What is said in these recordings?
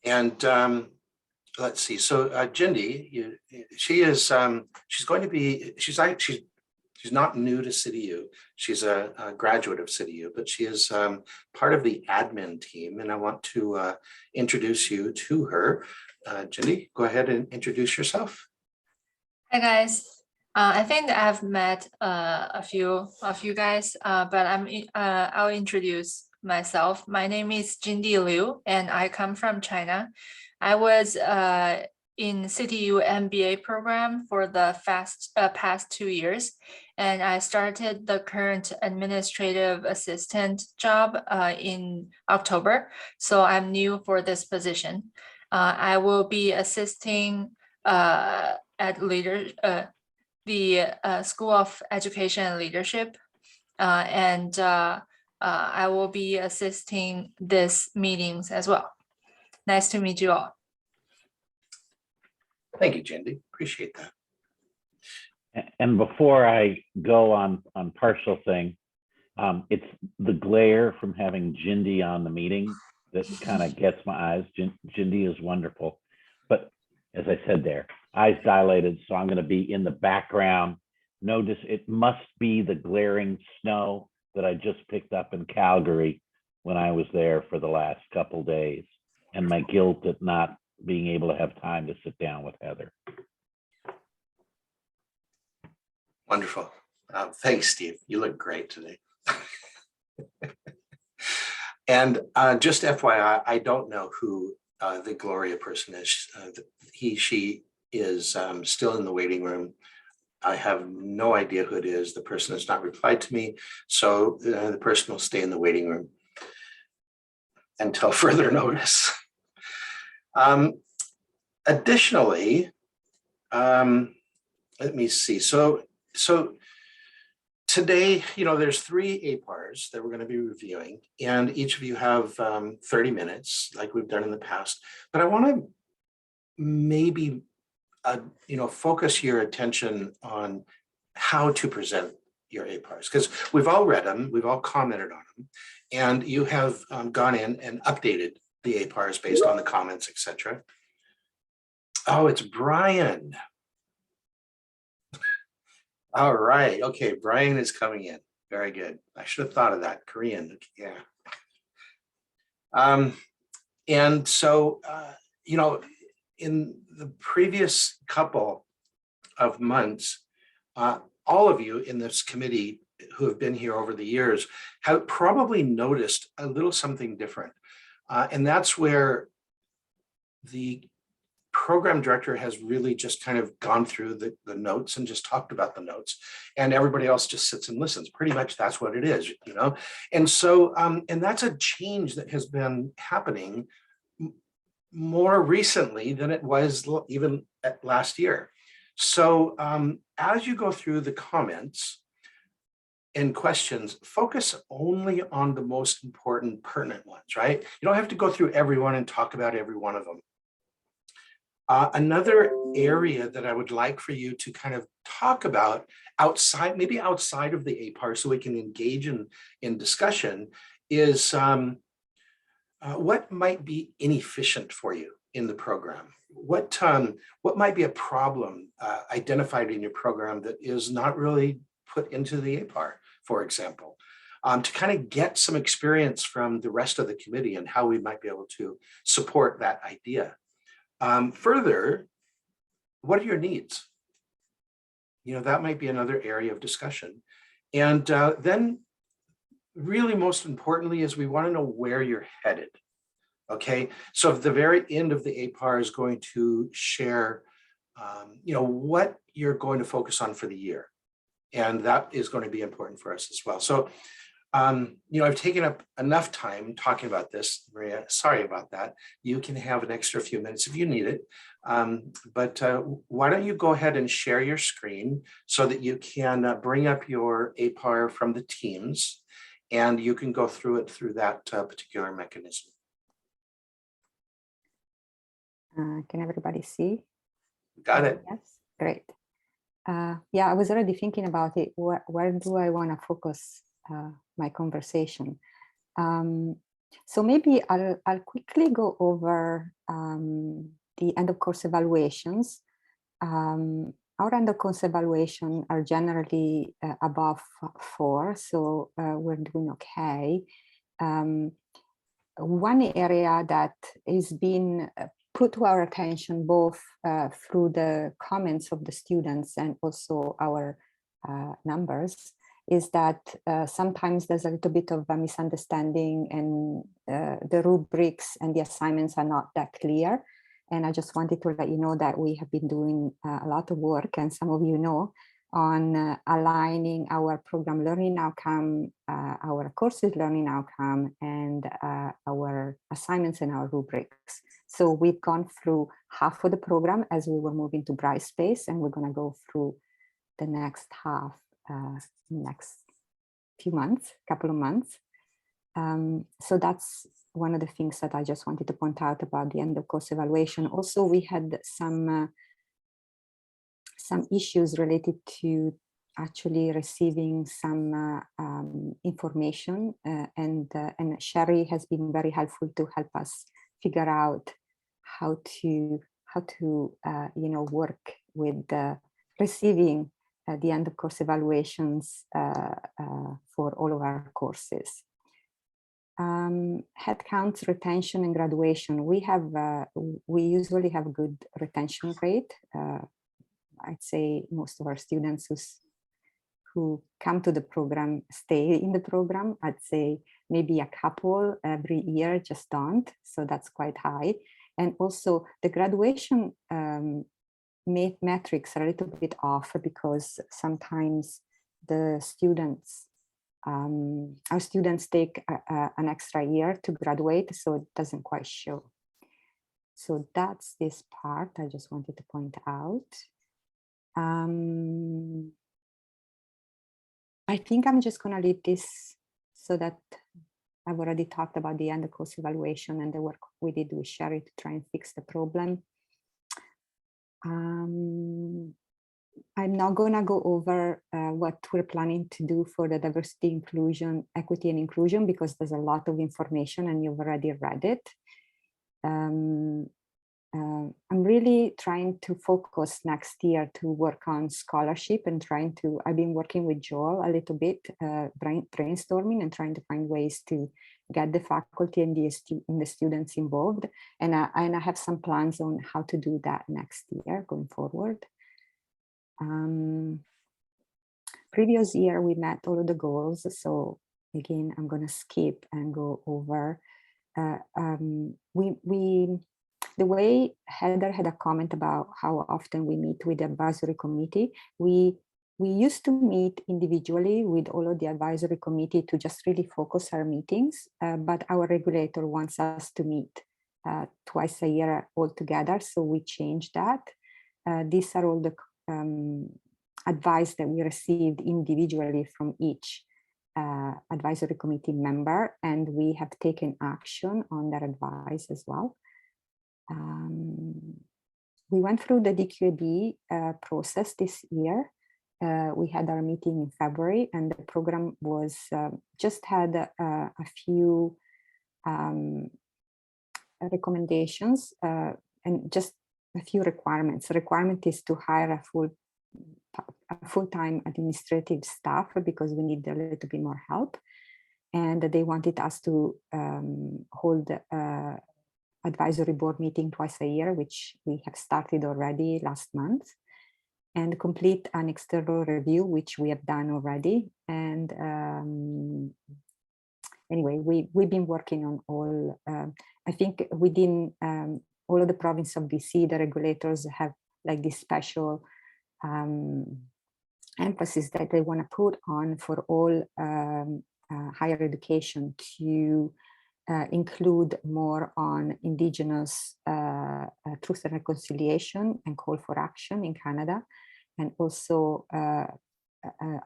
And let's see. So Jindy, she's going to be, she's not new to CityU. She's a graduate of CityU, but she is part of the admin team. And I want to introduce you to her. Jindy, go ahead and introduce yourself. Hi guys. I think I've met a few of you guys, but I'll introduce myself. My name is Jindy Liu, and I come from China. I was in CityU MBA program for the past 2 years, and I started the current administrative assistant job in October. So I'm new for this position. I will be assisting at the School of Education and Leadership, and I will be assisting these meetings as well. Nice to meet you all. Thank you, Jindy. Appreciate that. And before I go on partial thing, it's the glare from having Jindy on the meeting that kind of gets my eyes. Jindy is wonderful, but as I said there, eyes dilated, so I'm going to be in the background. Notice it must be the glaring snow that I just picked up in Calgary when I was there for the last couple days, and my guilt at not being able to have time to sit down with Heather. Wonderful. Thanks, Steve. You look great today. And just FYI, I don't know who the Gloria person is. She is still in the waiting room. I have no idea who it is. The person has not replied to me. So the person will stay in the waiting room until further notice. Additionally, let me see. So today, there's 3 APARs that we're going to be reviewing, and each of you have 30 minutes like we've done in the past. But I want to maybe, focus your attention on how to present your APARs, because we've all read them, we've all commented on them, and you have gone in and updated the APARs based on the comments, etc. Oh, it's Brian. All right. Okay. Brian is coming in. Very good. I should have thought of that. Korean. Yeah. And so, in the previous couple of months, all of you in this committee who have been here over the years have probably noticed a little something different. And that's where the program director has really just kind of gone through the notes and just talked about the notes, and everybody else just sits and listens. Pretty much that's what it is, And so, and that's a change that has been happening more recently than it was even last year. So as you go through the comments and questions, focus only on the most important, pertinent ones, right? You don't have to go through everyone and talk about every one of them. Another area that I would like for you to kind of talk about maybe outside of the APAR, so we can engage in discussion, is what might be inefficient for you in the program? What might be a problem identified in your program that is not really put into the APAR, for example, to kind of get some experience from the rest of the committee and how we might be able to support that idea. Further, what are your needs? That might be another area of discussion. And then really most importantly is we want to know where you're headed. Okay, so at the very end of the APAR is going to share, what you're going to focus on for the year. And that is going to be important for us as well. So, I've taken up enough time talking about this, Maria. Sorry about that. You can have an extra few minutes if you need it. But why don't you go ahead and share your screen so that you can bring up your APAR from the Teams, and you can go through it through that particular mechanism. Can everybody see? Got it. Yes, great. Yeah, I was already thinking about it. Where do I want to focus my conversation? So maybe I'll quickly go over the end of course evaluations. Our end of course evaluation are generally above 4, so we're doing okay. One area that is being put to our attention both through the comments of the students and also our numbers is that sometimes there's a little bit of a misunderstanding, and the rubrics and the assignments are not that clear. And I just wanted to let you know that we have been doing a lot of work, and some of you know, on aligning our program learning outcome, our courses learning outcome, and our assignments and our rubrics. So we've gone through half of the program as we were moving to Brightspace, and we're going to go through the next half next few months, couple of months. So that's one of the things that I just wanted to point out about the end of course evaluation. Also, we had some issues related to actually receiving some information, and Sherry has been very helpful to help us figure out how to work with receiving the end of course evaluations for all of our courses. Headcounts, retention, and graduation. We usually have good retention rate. I'd say most of our students who come to the program stay in the program. I'd say maybe a couple every year just don't, so that's quite high. And also the graduation metrics are a little bit off because sometimes the students, our students take an extra year to graduate, so it doesn't quite show. So that's this part I just wanted to point out. I think I'm just going to leave this so that I've already talked about the end of course evaluation and the work we did with Sherry to try and fix the problem. I'm not going to go over what we're planning to do for the diversity, inclusion, equity, and inclusion, because there's a lot of information and you've already read it. I'm really trying to focus next year to work on scholarship and I've been working with Joel a little bit, brainstorming and trying to find ways to get the faculty and the students involved. And I have some plans on how to do that next year going forward. Previous year, we met all of the goals. So again, I'm going to skip and go over. The way Heather had a comment about how often we meet with the advisory committee, we used to meet individually with all of the advisory committee to just really focus our meetings, but our regulator wants us to meet twice a year all together, so we changed that. These are all the advice that we received individually from each advisory committee member, and we have taken action on that advice as well. We went through the DQAB process this year. We had our meeting in February, and the program was just had a few recommendations and just a few requirements. The requirement is to hire a full-time administrative staff because we need a little bit more help, and they wanted us to hold advisory board meeting twice a year, which we have started already last month, and complete an external review, which we have done already. And anyway, we've been working on all, I think within all of the province of BC, the regulators have like this special emphasis that they want to put on for all higher education to include more on Indigenous truth and reconciliation and call for action in Canada, and also a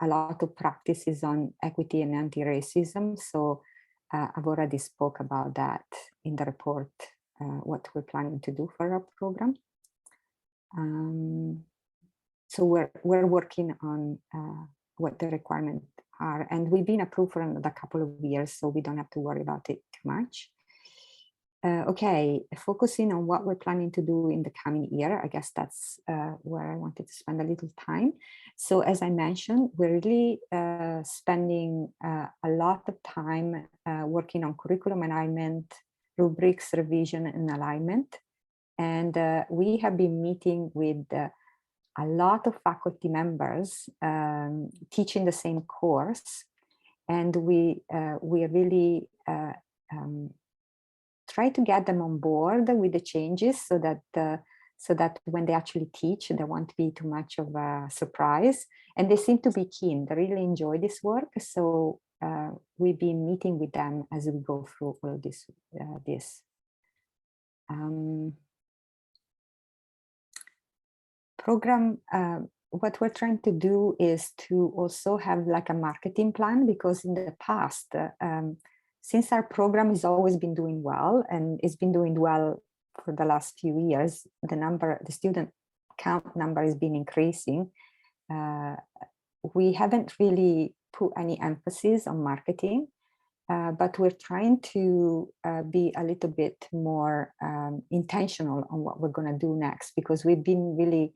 lot of practices on equity and anti-racism. So I've already spoke about that in the report, what we're planning to do for our program. So we're working on what the requirements are. And we've been approved for another couple of years, so we don't have to worry about it too much. Okay, focusing on what we're planning to do in the coming year, I guess that's where I wanted to spend a little time. So as I mentioned, we're really spending a lot of time working on curriculum alignment, rubrics, revision, and alignment. And we have been meeting with a lot of faculty members teaching the same course. And we really try to get them on board with the changes so that when they actually teach, there won't be too much of a surprise. And they seem to be keen. They really enjoy this work. So we've been meeting with them as we go through all of this. Program, what we're trying to do is to also have like a marketing plan, because in the past, since our program has always been doing well, and it's been doing well for the last few years, the student count number has been increasing. We haven't really put any emphasis on marketing, but we're trying to be a little bit more intentional on what we're going to do next, because we've been really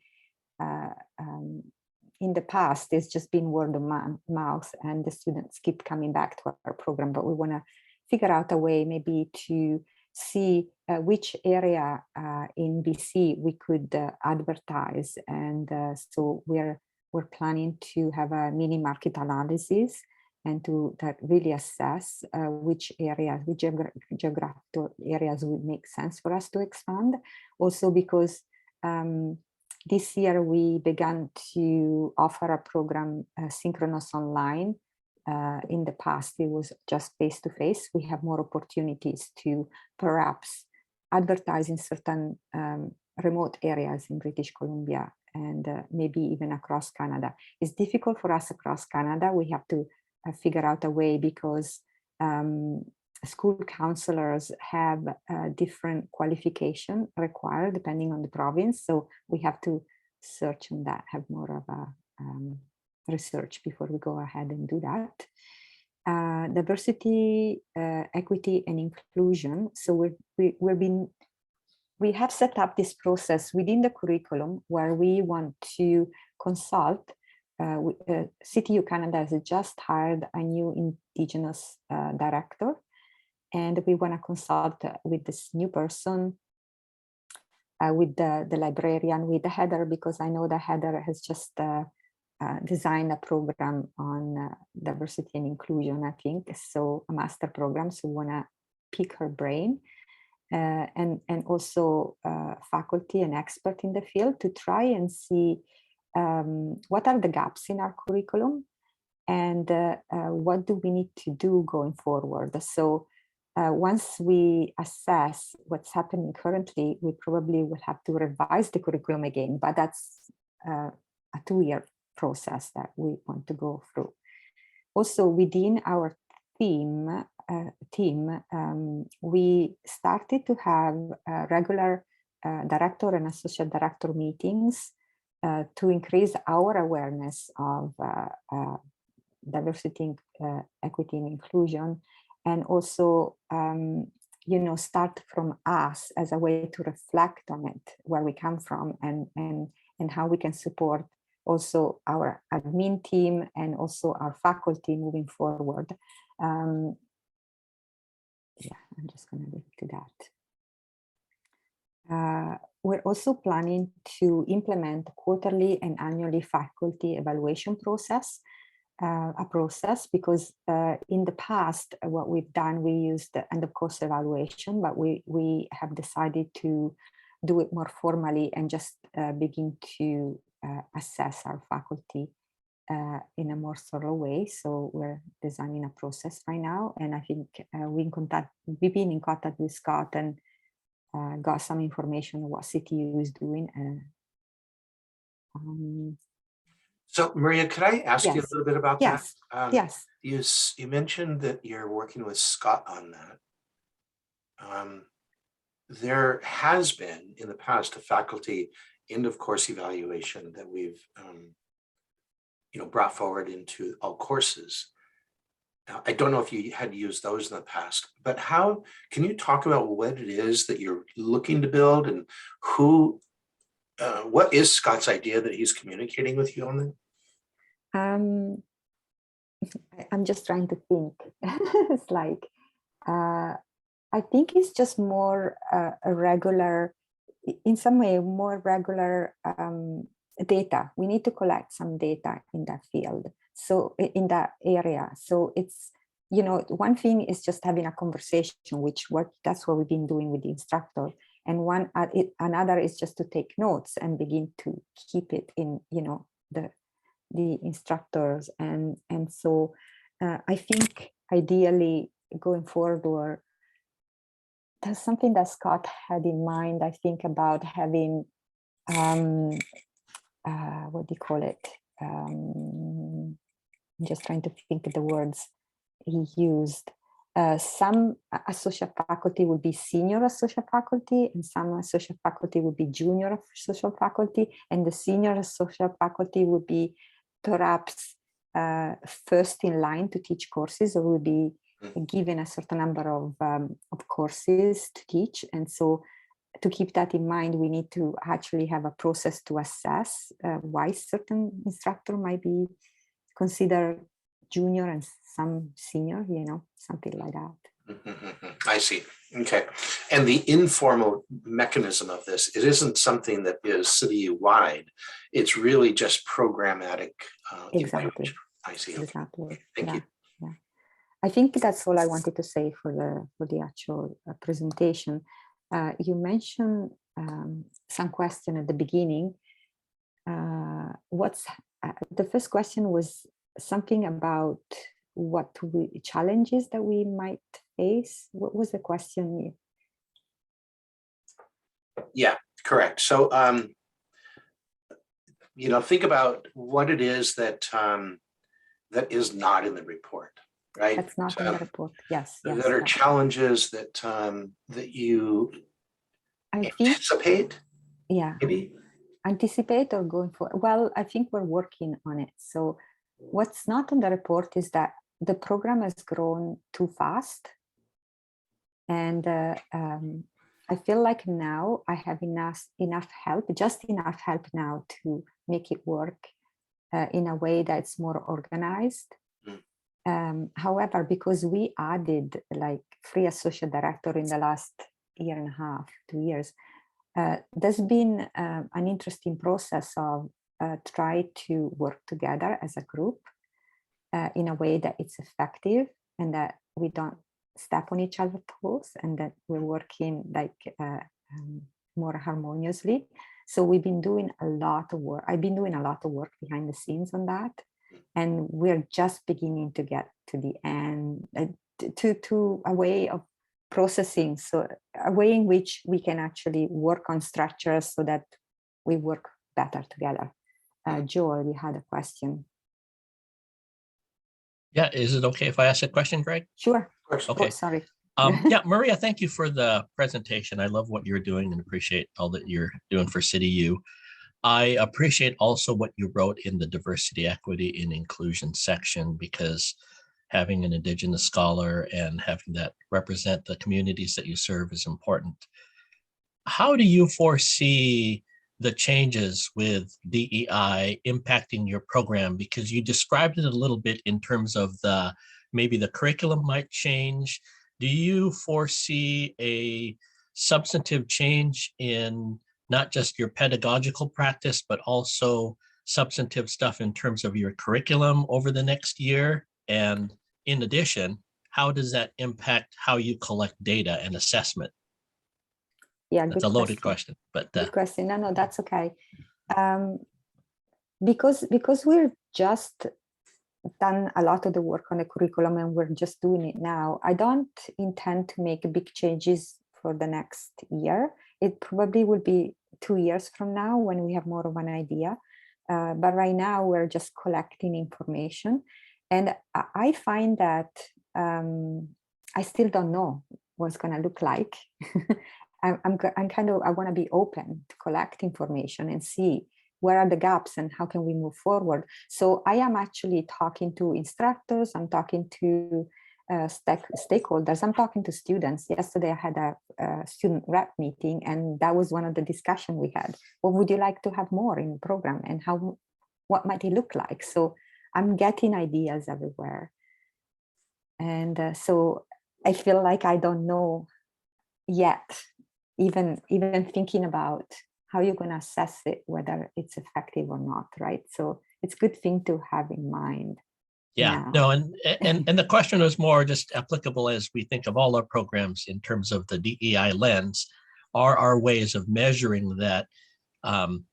in the past, it's just been word of mouth, and the students keep coming back to our program. But we want to figure out a way maybe to see which area in BC we could advertise. And so we're planning to have a mini market analysis and to really assess which areas, which geographical areas would make sense for us to expand. Also because this year we began to offer a program synchronous online. In the past, it was just face-to-face. We have more opportunities to perhaps advertise in certain remote areas in British Columbia and maybe even across Canada. It's difficult for us across Canada. We have to figure out a way, because school counselors have different qualification required depending on the province. So we have to search on that, have more of a research before we go ahead and do that. Diversity, equity, and inclusion. So we have set up this process within the curriculum where we want to consult. CTU Canada has just hired a new Indigenous director, and we want to consult with this new person, with the librarian, with the Heather, because I know that Heather has just designed a program on diversity and inclusion, I think, so a master program. So we want to pick her brain, and also faculty and expert in the field to try and see what are the gaps in our curriculum, and what do we need to do going forward. So once we assess what's happening currently, we probably will have to revise the curriculum again, but that's a 2-year process that we want to go through. Also within our team, we started to have regular director and associate director meetings to increase our awareness of diversity, equity, and inclusion, and also start from us as a way to reflect on it, where we come from, and how we can support also our admin team and also our faculty moving forward. I'm just going to leave it to that. We're also planning to implement quarterly and annually faculty evaluation process, because in the past, what we've done, we used the end of course evaluation, but we have decided to do it more formally and just begin to assess our faculty in a more thorough way. So we're designing a process right now, and I think we've been in contact with Scott and got some information on what CTU is doing. So Maria, could I ask you a Yes. little bit about Yes. that? Yes. You mentioned that you're working with Scott on that. There has been in the past a faculty end of course evaluation that we've brought forward into all courses. Now, I don't know if you had used those in the past, but how can you talk about what it is that you're looking to build, and what is Scott's idea that he's communicating with you on that? I'm just trying to think. It's like, I think it's just more a regular, in some way, more regular data. We need to collect some data in that field. So in that area. So it's, one thing is just having a conversation, that's what we've been doing with the instructor. And another is just to take notes and begin to keep it in, the instructors. And so I think ideally going forward, there's something that Scott had in mind, I think, about having, what do you call it? I'm just trying to think of the words he used. Some associate faculty would be senior associate faculty, and some associate faculty would be junior associate faculty, and the senior associate faculty would be perhaps first in line to teach courses, or will be given a certain number of courses to teach. And so to keep that in mind, we need to actually have a process to assess why certain instructor might be considered junior and some senior, something like that. I see. Okay. And the informal mechanism of this, it isn't something that is city-wide. It's really just programmatic. Exactly. I see. Exactly. Thank you. Yeah. I think that's all I wanted to say for the actual presentation. You mentioned some question at the beginning. The first question was something about challenges that we might face. What was the question? Yeah, correct. So, think about what it is that that is not in the report, right? That's not in the report. Yes. That are challenges that that you anticipate. Yeah. Maybe Anticipate or going for. Well, I think we're working on it. So, what's not in the report is that the program has grown too fast, and I feel like now I have enough help, just enough help now to make it work in a way that's more organized. However, because we added like 3 associate director in the last year and a half, 2 years, there's been an interesting process of try to work together as a group in a way that it's effective and that we don't step on each other's toes, and that we're working like more harmoniously. So we've been doing a lot of work. I've been doing a lot of work behind the scenes on that, and we're just beginning to get to the end, to a way of processing, so a way in which we can actually work on structures so that we work better together. Joel, you had a question. Yeah, is it okay if I ask a question, Greg? Sure. Okay. Oh, sorry. Yeah, Maria, thank you for the presentation. I love what you're doing and appreciate all that you're doing for City U. I appreciate also what you wrote in the diversity, equity, and inclusion section, because having an Indigenous scholar and having that represent the communities that you serve is important. How do you foresee the changes with DEI impacting your program? Because you described it a little bit in terms of maybe the curriculum might change. Do you foresee a substantive change in not just your pedagogical practice, but also substantive stuff in terms of your curriculum over the next year? And in addition, how does that impact how you collect data and assessment? Yeah, that's a loaded question, but good question. No, that's okay. Because we're just done a lot of the work on the curriculum and we're just doing it now, I don't intend to make big changes for the next year. It probably will be 2 years from now when we have more of an idea. But right now we're just collecting information, and I find that I still don't know what's going to look like. I want to be open to collect information and see where are the gaps and how can we move forward? So I am actually talking to instructors, I'm talking to stakeholders, I'm talking to students. Yesterday I had a student rep meeting, and that was one of the discussion we had. What would you like to have more in the program, and what might it look like? So I'm getting ideas everywhere. And so I feel like I don't know yet, even thinking about how you're going to assess it, whether it's effective or not, right? So it's a good thing to have in mind. Yeah, now. no, and the question is more just applicable as we think of all our programs in terms of the DEI lens. Are our ways of measuring that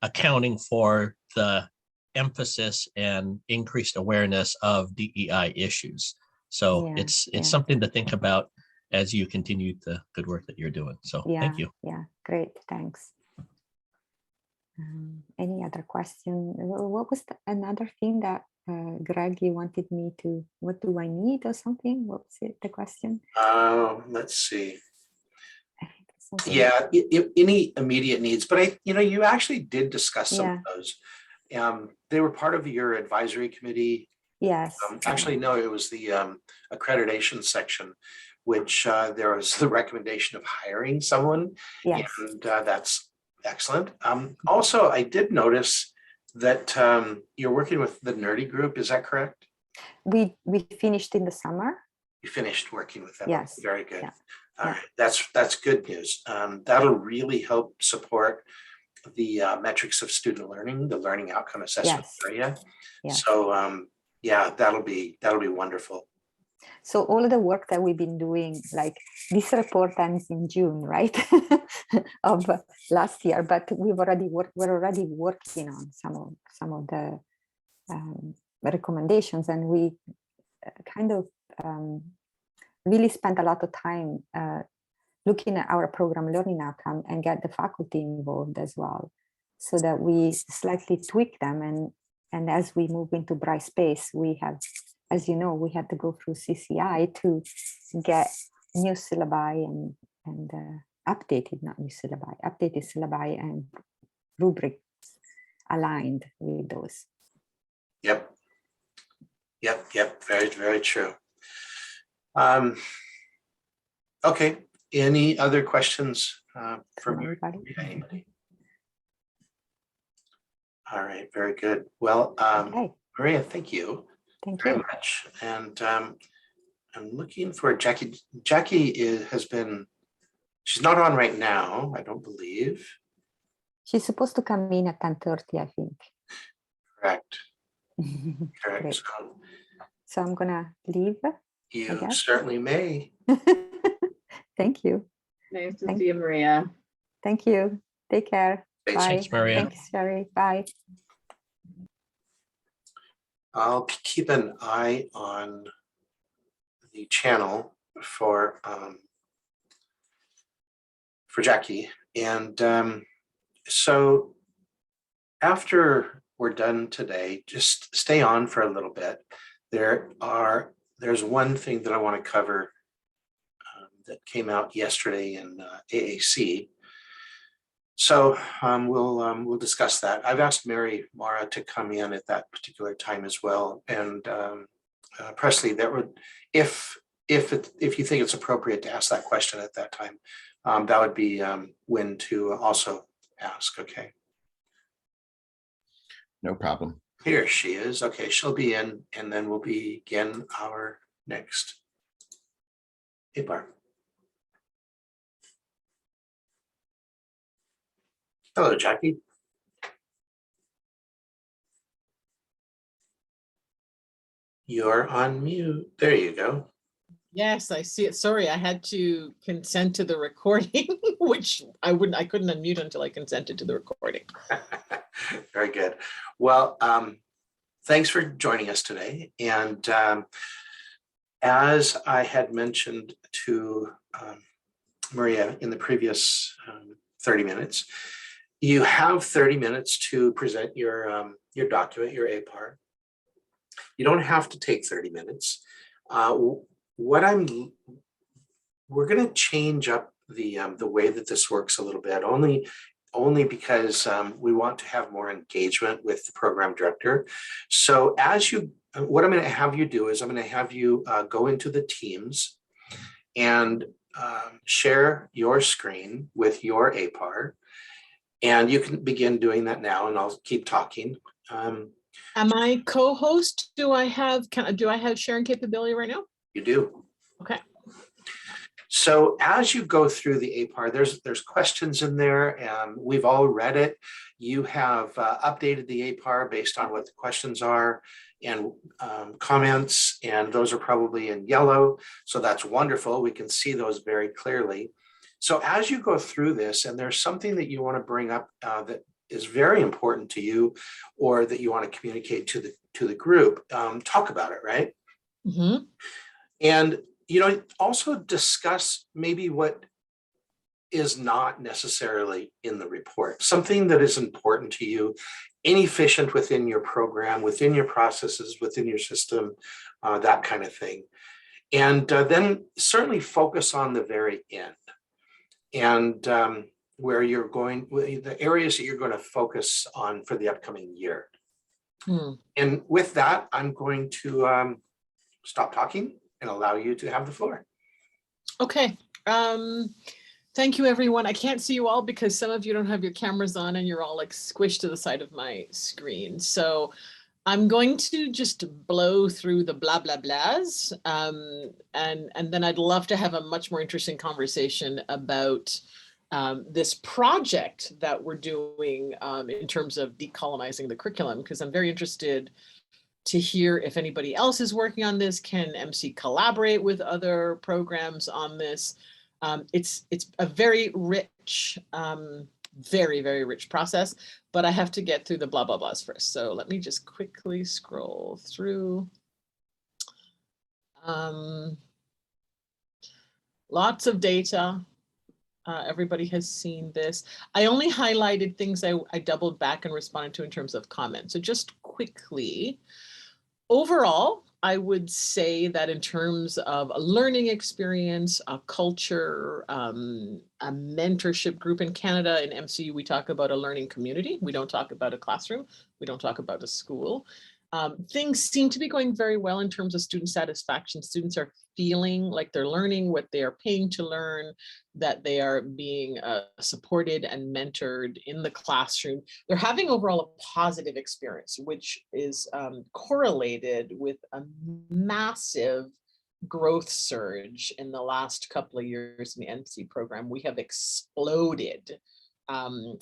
accounting for the emphasis and increased awareness of DEI issues? So Yeah, it's something to think about as you continue the good work that you're doing. So thank you. Yeah, great, thanks. Any other question? What was another thing that Greg, you wanted me to, what do I need or something? What was it, the question? Let's see. Something. Yeah, any immediate needs, but you actually did discuss some of those. They were part of your advisory committee. Yes. Actually, no, it was the accreditation section, which there was the recommendation of hiring someone. Yes. And that's excellent. Also, I did notice that you're working with the Nerdy group. Is that correct? We finished in the summer. You finished working with them. Yes. Very good. Yeah. All right, that's good news. That'll really help support the metrics of student learning, the learning outcome assessment area. Yes. So yeah, that'll be wonderful. So all of the work that we've been doing, like this report ends in June, right, of last year, but we're already working on some of the recommendations, and we kind of really spent a lot of time looking at our program learning outcome and get the faculty involved as well, so that we slightly tweak them. And as we move into Bright Space, we have, as you know, we had to go through CCI to get new syllabi and updated syllabi and rubrics aligned with those. Yep. Very, very true. Okay. Any other questions from anybody? All right. Very good. Well, Maria, thank you. Thank very you much. And I'm looking for Jackie. Jackie she's not on right now, I don't believe. She's supposed to come in at 10:30, I think. Correct. Correct. So I'm gonna leave. You certainly may. Thank you. Nice to see you, Maria. Thank you. Take care. Bye. Bye. Thanks, Maria. Thanks, Sherry. Bye. I'll keep an eye on the channel for Jackie. And so after we're done today, just stay on for a little bit. There's one thing that I want to cover that came out yesterday in AAC. So we'll discuss that. I've asked Mary Mara to come in at that particular time as well. And Presley, that would, if you think it's appropriate to ask that question at that time, that would be when to also ask. Okay. No problem. Here she is. Okay, she'll be in, and then we'll begin our next APAR. Hello, Jackie. You're on mute. There you go. Yes, I see it. Sorry, I had to consent to the recording, which I couldn't unmute until I consented to the recording. Very good. Well, thanks for joining us today. And as I had mentioned to Maria in the previous 30 minutes, you have 30 minutes to present your document, your APAR. You don't have to take 30 minutes. We're going to change up the way that this works a little bit. Only only because we want to have more engagement with the program director. So what I'm going to have you do is I'm going to have you go into the Teams and share your screen with your APAR. And you can begin doing that now, and I'll keep talking. Am I co-host? Do I have sharing capability right now? You do. Okay. So as you go through the APAR, there's questions in there, and we've all read it. You have updated the APAR based on what the questions are and comments, and those are probably in yellow. So that's wonderful. We can see those very clearly. So as you go through this, and there's something that you want to bring up that is very important to you, or that you want to communicate to the group, talk about it, right? Mm-hmm. And also discuss maybe what is not necessarily in the report, something that is important to you, inefficient within your program, within your processes, within your system, that kind of thing. And then certainly focus on the very end and where you're going, the areas that you're going to focus on for the upcoming year. And with that, I'm going to stop talking and allow you to have the floor. Okay. Thank you, everyone. I can't see you all because some of you don't have your cameras on and you're all like squished to the side of my screen. So I'm going to just blow through the blah, blah, blahs. And then I'd love to have a much more interesting conversation about this project that we're doing in terms of decolonizing the curriculum, because I'm very interested to hear if anybody else is working on this. Can MC collaborate with other programs on this? It's a very rich, very, very rich process, but I have to get through the blah, blah, blahs first. So let me just quickly scroll through. Lots of data. Everybody has seen this. I only highlighted things I doubled back and responded to in terms of comments. So just quickly, overall, I would say that in terms of a learning experience, a culture, a mentorship group in Canada, in MCU, we talk about a learning community. We don't talk about a classroom. We don't talk about a school. Things seem to be going very well in terms of student satisfaction. Students are feeling like they're learning what they are paying to learn, that they are being supported and mentored in the classroom. They're having overall a positive experience, which is correlated with a massive growth surge in the last couple of years in the NC program. We have exploded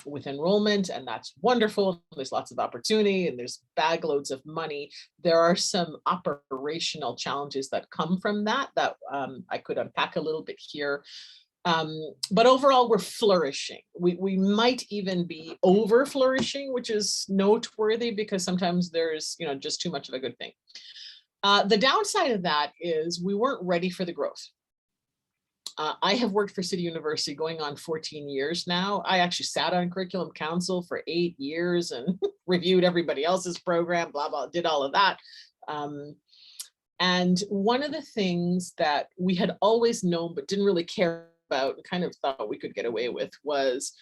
with enrollment, and that's wonderful. There's lots of opportunity and there's bag loads of money. There are some operational challenges that come from that I could unpack a little bit here. But overall, we're flourishing. We might even be over flourishing, which is noteworthy because sometimes there's just too much of a good thing. The downside of that is we weren't ready for the growth. I have worked for City University going on 14 years now. I actually sat on curriculum council for 8 years and reviewed everybody else's program, blah, blah, did all of that. And one of the things that we had always known but didn't really care about and kind of thought we could get away with was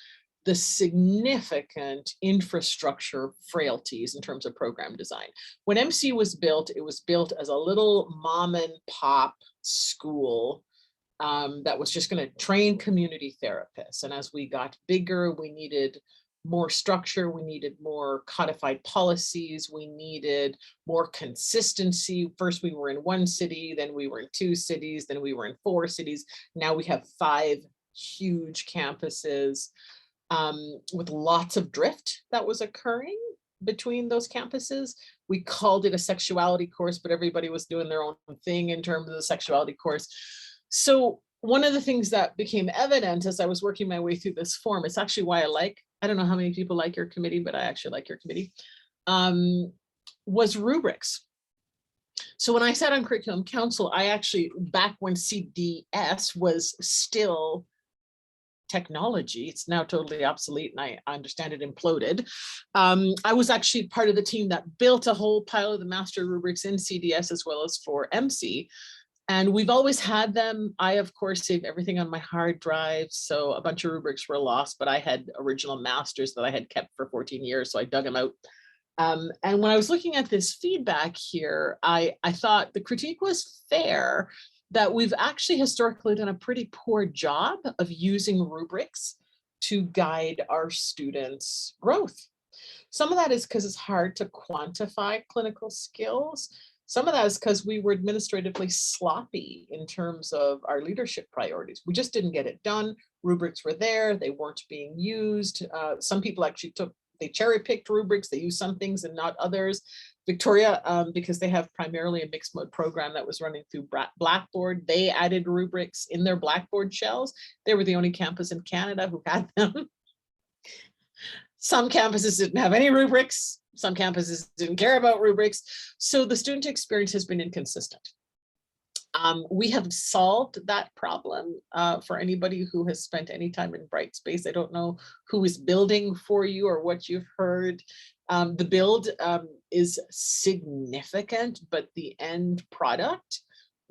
the significant infrastructure frailties in terms of program design. When MC was built, it was built as a little mom and pop school that was just going to train community therapists. And as we got bigger, we needed more structure, we needed more codified policies, we needed more consistency. First, we were in 1 city, then we were in 2 cities, then we were in 4 cities. Now we have 5 huge campuses with lots of drift that was occurring between those campuses. We called it a sexuality course, but everybody was doing their own thing in terms of the sexuality course. So one of the things that became evident as I was working my way through this form, it's actually why I don't know how many people like your committee, but I actually like your committee, was rubrics. So when I sat on curriculum council, I actually, back when CDS was still technology, it's now totally obsolete and I understand it imploded. I was actually part of the team that built a whole pile of the master rubrics in CDS as well as for MC. And we've always had them. I, of course, save everything on my hard drive. So a bunch of rubrics were lost, but I had original masters that I had kept for 14 years. So I dug them out. And when I was looking at this feedback here, I thought the critique was fair, that we've actually historically done a pretty poor job of using rubrics to guide our students' growth. Some of that is because it's hard to quantify clinical skills. Some of that is because we were administratively sloppy in terms of our leadership priorities. We just didn't get it done. Rubrics were there, they weren't being used. Some people actually they cherry-picked rubrics, they used some things and not others. Victoria, because they have primarily a mixed mode program that was running through Blackboard, they added rubrics in their Blackboard shells. They were the only campus in Canada who had them. Some campuses didn't have any rubrics. Some campuses didn't care about rubrics. So the student experience has been inconsistent. We have solved that problem for anybody who has spent any time in Brightspace. I don't know who is building for you or what you've heard. The build is significant, but the end product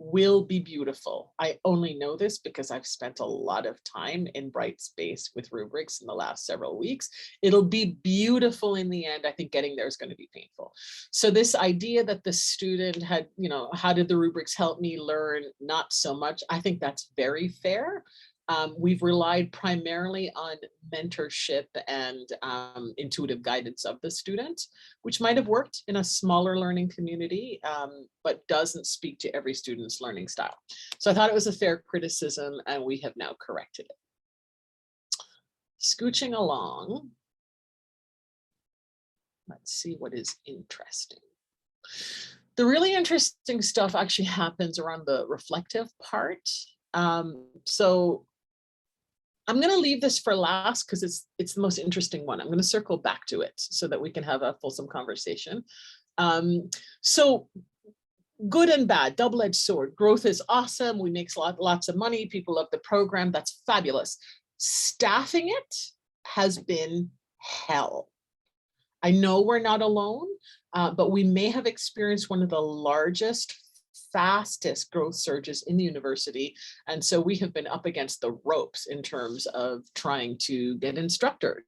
will be beautiful. I only know this because I've spent a lot of time in Brightspace with rubrics in the last several weeks. It'll be beautiful in the end. I think getting there is going to be painful. So this idea that the student had, how did the rubrics help me learn? Not so much. I think that's very fair. We've relied primarily on mentorship and intuitive guidance of the student, which might have worked in a smaller learning community, but doesn't speak to every student's learning style. So I thought it was a fair criticism, and we have now corrected it. Scooching along. Let's see what is interesting. The really interesting stuff actually happens around the reflective part. So I'm going to leave this for last because it's the most interesting one. I'm going to circle back to it so that we can have a fulsome conversation. So good and bad, double-edged sword. Growth is awesome. We make lots of money. People love the program. That's fabulous. Staffing it has been hell. I know we're not alone, but we may have experienced one of the largest, fastest growth surges in the university. And so we have been up against the ropes in terms of trying to get instructors.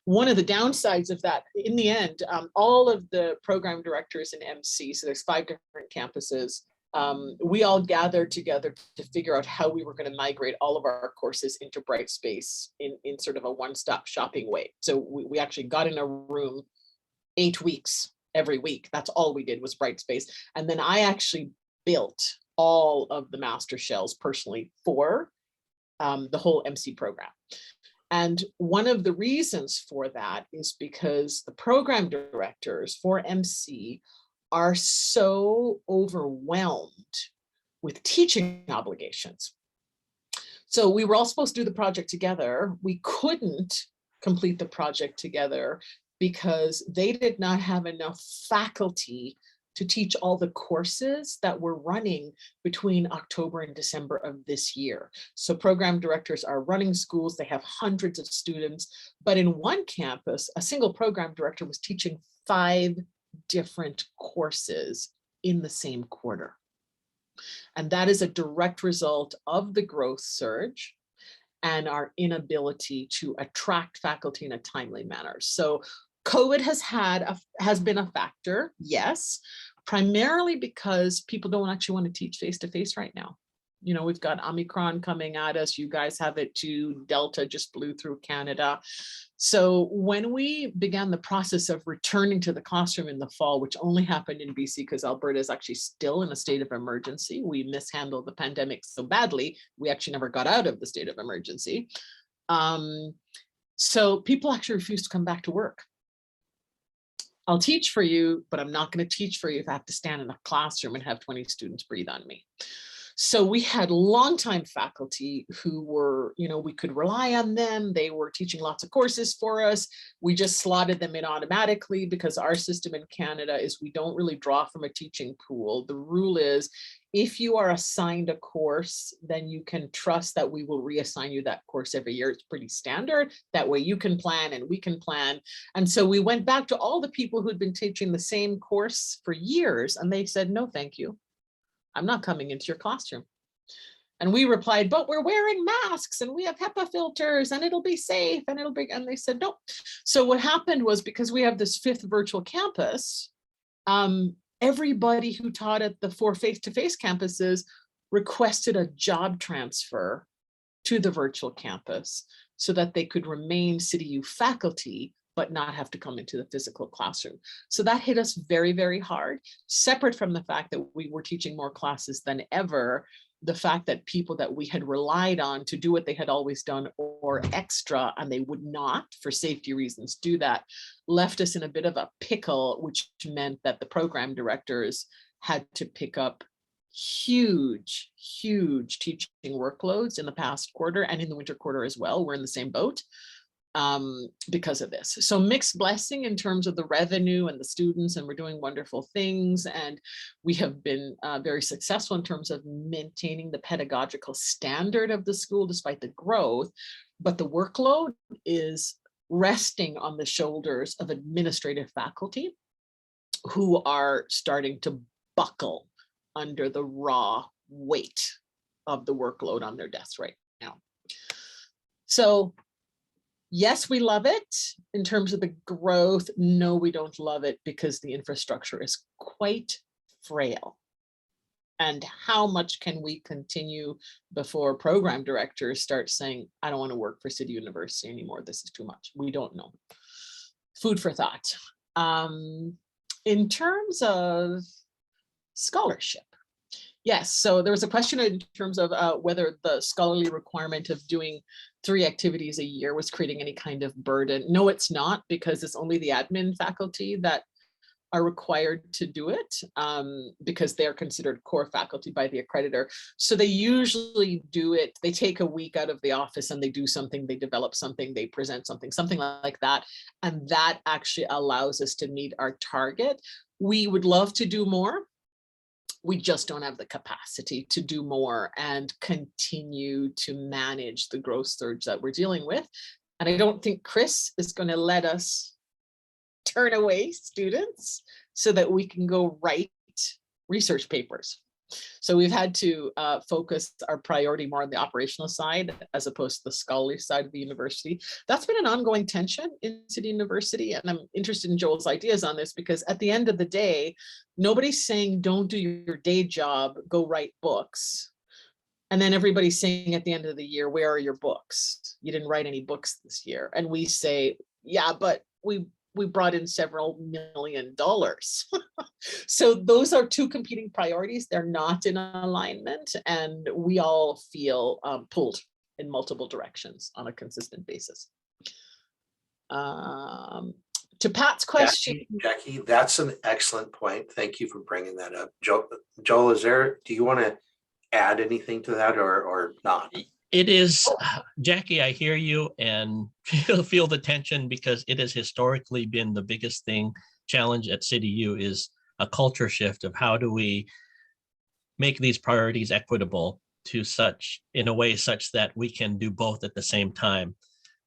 One of the downsides of that, in the end, all of the program directors in MC, so there's 5 different campuses, we all gathered together to figure out how we were going to migrate all of our courses into Brightspace in sort of a one-stop shopping way. So we actually got in a room 8 weeks every week. That's all we did was Brightspace. And then I actually built all of the master shells personally for the whole MC program. And one of the reasons for that is because the program directors for MC are so overwhelmed with teaching obligations. So we were all supposed to do the project together. We couldn't complete the project together because they did not have enough faculty to teach all the courses that we're running between October and December of this year. So program directors are running schools, they have hundreds of students, but in one campus, a single program director was teaching 5 different courses in the same quarter. And that is a direct result of the growth surge and our inability to attract faculty in a timely manner. So COVID has been a factor, yes, primarily because people don't actually want to teach face-to-face right now. We've got Omicron coming at us. You guys have it too. Delta just blew through Canada. So when we began the process of returning to the classroom in the fall, which only happened in BC because Alberta is actually still in a state of emergency. We mishandled the pandemic so badly, we actually never got out of the state of emergency. So people actually refused to come back to work. I'll teach for you, but I'm not going to teach for you if I have to stand in a classroom and have 20 students breathe on me. So we had longtime faculty who were, we could rely on them. They were teaching lots of courses for us. We just slotted them in automatically because our system in Canada is we don't really draw from a teaching pool. The rule is if you are assigned a course, then you can trust that we will reassign you that course every year. It's pretty standard. That way you can plan and we can plan. And so we went back to all the people who'd been teaching the same course for years and they said, no, thank you. I'm not coming into your classroom. And we replied, but we're wearing masks and we have HEPA filters and it'll be safe and it'll be, and they said, no. So what happened was, because we have this 5th virtual campus, everybody who taught at the 4 face-to-face campuses requested a job transfer to the virtual campus so that they could remain CityU faculty, but not have to come into the physical classroom. So that hit us very, very hard, separate from the fact that we were teaching more classes than ever. The fact that people that we had relied on to do what they had always done or extra, and they would not, for safety reasons, do that, left us in a bit of a pickle, which meant that the program directors had to pick up huge teaching workloads in the past quarter and in the winter quarter as well. We're in the same boat because of this. So mixed blessing in terms of the revenue and the students, and we're doing wonderful things. And we have been very successful in terms of maintaining the pedagogical standard of the school despite the growth, but the workload is resting on the shoulders of administrative faculty who are starting to buckle under the raw weight of the workload on their desks right now. So yes, we love it in terms of the growth. No, we don't love it because the infrastructure is quite frail. And how much can we continue before program directors start saying, I don't want to work for City University anymore. This is too much. We don't know. Food for thought. In terms of scholarship. Yes, so there was a question in terms of whether the scholarly requirement of doing 3 activities a year was creating any kind of burden. No, it's not, because it's only the admin faculty that are required to do it because they're considered core faculty by the accreditor. So they usually do it, they take a week out of the office and they do something, they develop something, they present something, something like that. And that actually allows us to meet our target. We would love to do more. We just don't have the capacity to do more and continue to manage the growth surge that we're dealing with. And I don't think Chris is going to let us turn away students so that we can go write research papers. So we've had to focus our priority more on the operational side as opposed to the scholarly side of the university. That's been an ongoing tension in City University, and I'm interested in Joel's ideas on this, because at the end of the day, nobody's saying don't do your day job, go write books. And then everybody's saying at the end of the year, where are your books? You didn't write any books this year. And we say, yeah, but we brought in several $1 million. So those are 2 competing priorities. They're not in alignment, and we all feel pulled in multiple directions on a consistent basis. To Pat's question. Jackie, that's an excellent point. Thank you for bringing that up. Joel, do you want to add anything to that or not? It is, Jackie, I hear you and feel the tension, because it has historically been the biggest challenge at CityU is a culture shift of how do we make these priorities equitable to in a way such that we can do both at the same time.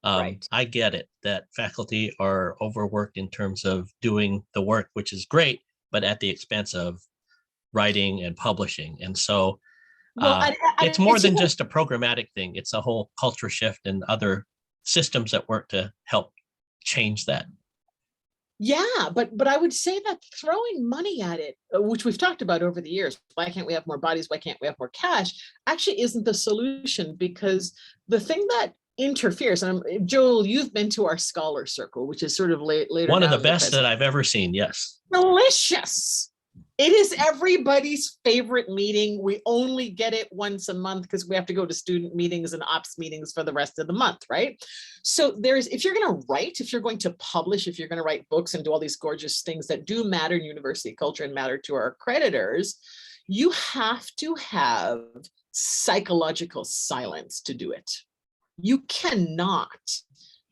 Right. I get it that faculty are overworked in terms of doing the work, which is great, but at the expense of writing and publishing. And so it's more than just a programmatic thing. It's a whole culture shift and other systems that work to help change that. Yeah, but I would say that throwing money at it, which we've talked about over the years, why can't we have more bodies? Why can't we have more cash? Actually isn't the solution, because the thing that interferes, and Joel, you've been to our scholar circle, which is sort of later. One of the best that I've ever seen. Yes. Delicious. It is everybody's favorite meeting. We only get it once a month because we have to go to student meetings and ops meetings for the rest of the month, right? So if you're going to write, if you're going to publish, if you're going to write books and do all these gorgeous things that do matter in university culture and matter to our accreditors, you have to have psychological silence to do it. You cannot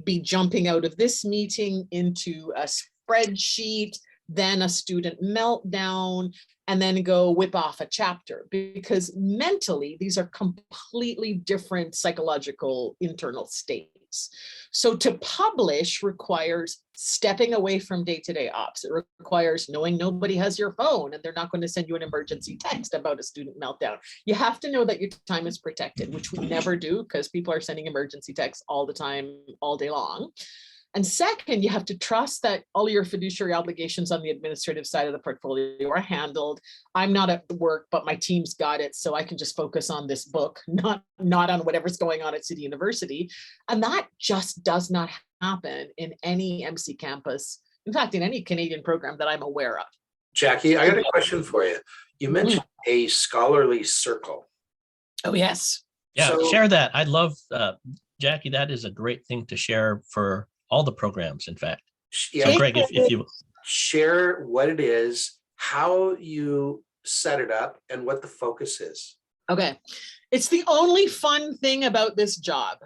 be jumping out of this meeting into a spreadsheet, then a student meltdown, and then go whip off a chapter, because mentally these are completely different psychological internal states. So to publish requires stepping away from day-to-day ops. It requires knowing nobody has your phone and they're not going to send you an emergency text about a student meltdown. You have to know that your time is protected, which we never do because people are sending emergency texts all the time, all day long. And second, you have to trust that all your fiduciary obligations on the administrative side of the portfolio are handled. I'm not at work, but my team's got it, so I can just focus on this book, not on whatever's going on at City University. And that just does not happen in any MC campus. In fact, in any Canadian program that I'm aware of. Jackie, I got a question for you. You mentioned a scholarly circle. Oh, yes. Yeah, So- share that. I love, Jackie, that is a great thing to share for all the programs, in fact. Yeah, So Greg, if you, share what it is, how you set it up, and what the focus is. Okay. It's the only fun thing about this job.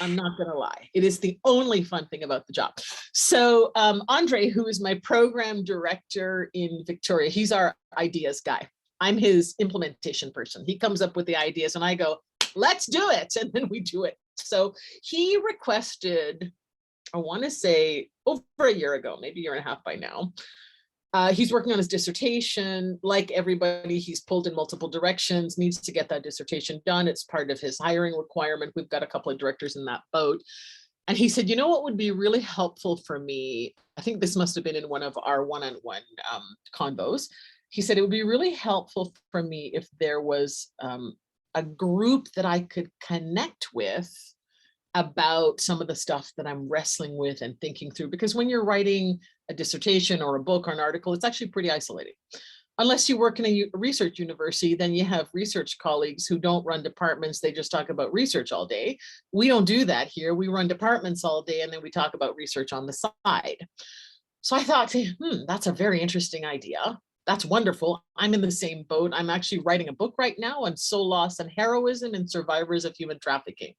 I'm not going to lie. It is the only fun thing about the job. So Andre, who is my program director in Victoria, he's our ideas guy. I'm his implementation person. He comes up with the ideas and I go, let's do it. And then we do it. So he requested, I want to say over a year ago, maybe a year and a half by now. He's working on his dissertation. Like everybody, he's pulled in multiple directions, needs to get that dissertation done. It's part of his hiring requirement. We've got a couple of directors in that boat. And he said, you know what would be really helpful for me? I think this must have been in one of our one-on-one convos. He said, it would be really helpful for me if there was a group that I could connect with about some of the stuff that I'm wrestling with and thinking through, because when you're writing a dissertation or a book or an article, it's actually pretty isolating. Unless you work in a research university, then you have research colleagues who don't run departments, they just talk about research all day. We don't do that here. We run departments all day and then we talk about research on the side. So I thought, that's a very interesting idea. That's wonderful. I'm in the same boat. I'm actually writing a book right now on soul loss and heroism and survivors of human trafficking.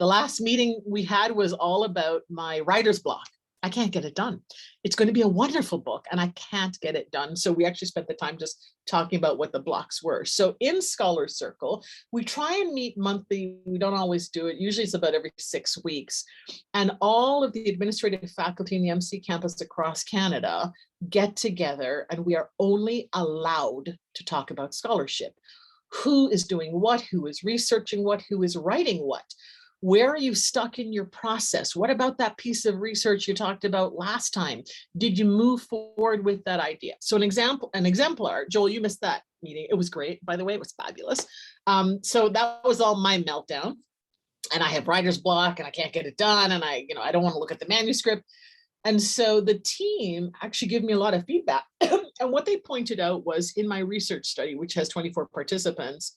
The last meeting we had was all about my writer's block. I can't get it done. It's going to be a wonderful book and I can't get it done. So we actually spent the time just talking about what the blocks were. So in Scholar Circle, we try and meet monthly. We don't always do it. Usually it's about every 6 weeks. And all of the administrative faculty in the MC campus across Canada get together and we are only allowed to talk about scholarship. Who is doing what? Who is researching what? Who is writing what? Where are you stuck in your process? What about that piece of research you talked about last time? Did you move forward with that idea? So an exemplar, Joel, you missed that meeting. It was great, by the way, it was fabulous. So that was all my meltdown. And I have writer's block and I can't get it done. And I don't want to look at the manuscript. And so the team actually gave me a lot of feedback. And what they pointed out was in my research study, which has 24 participants,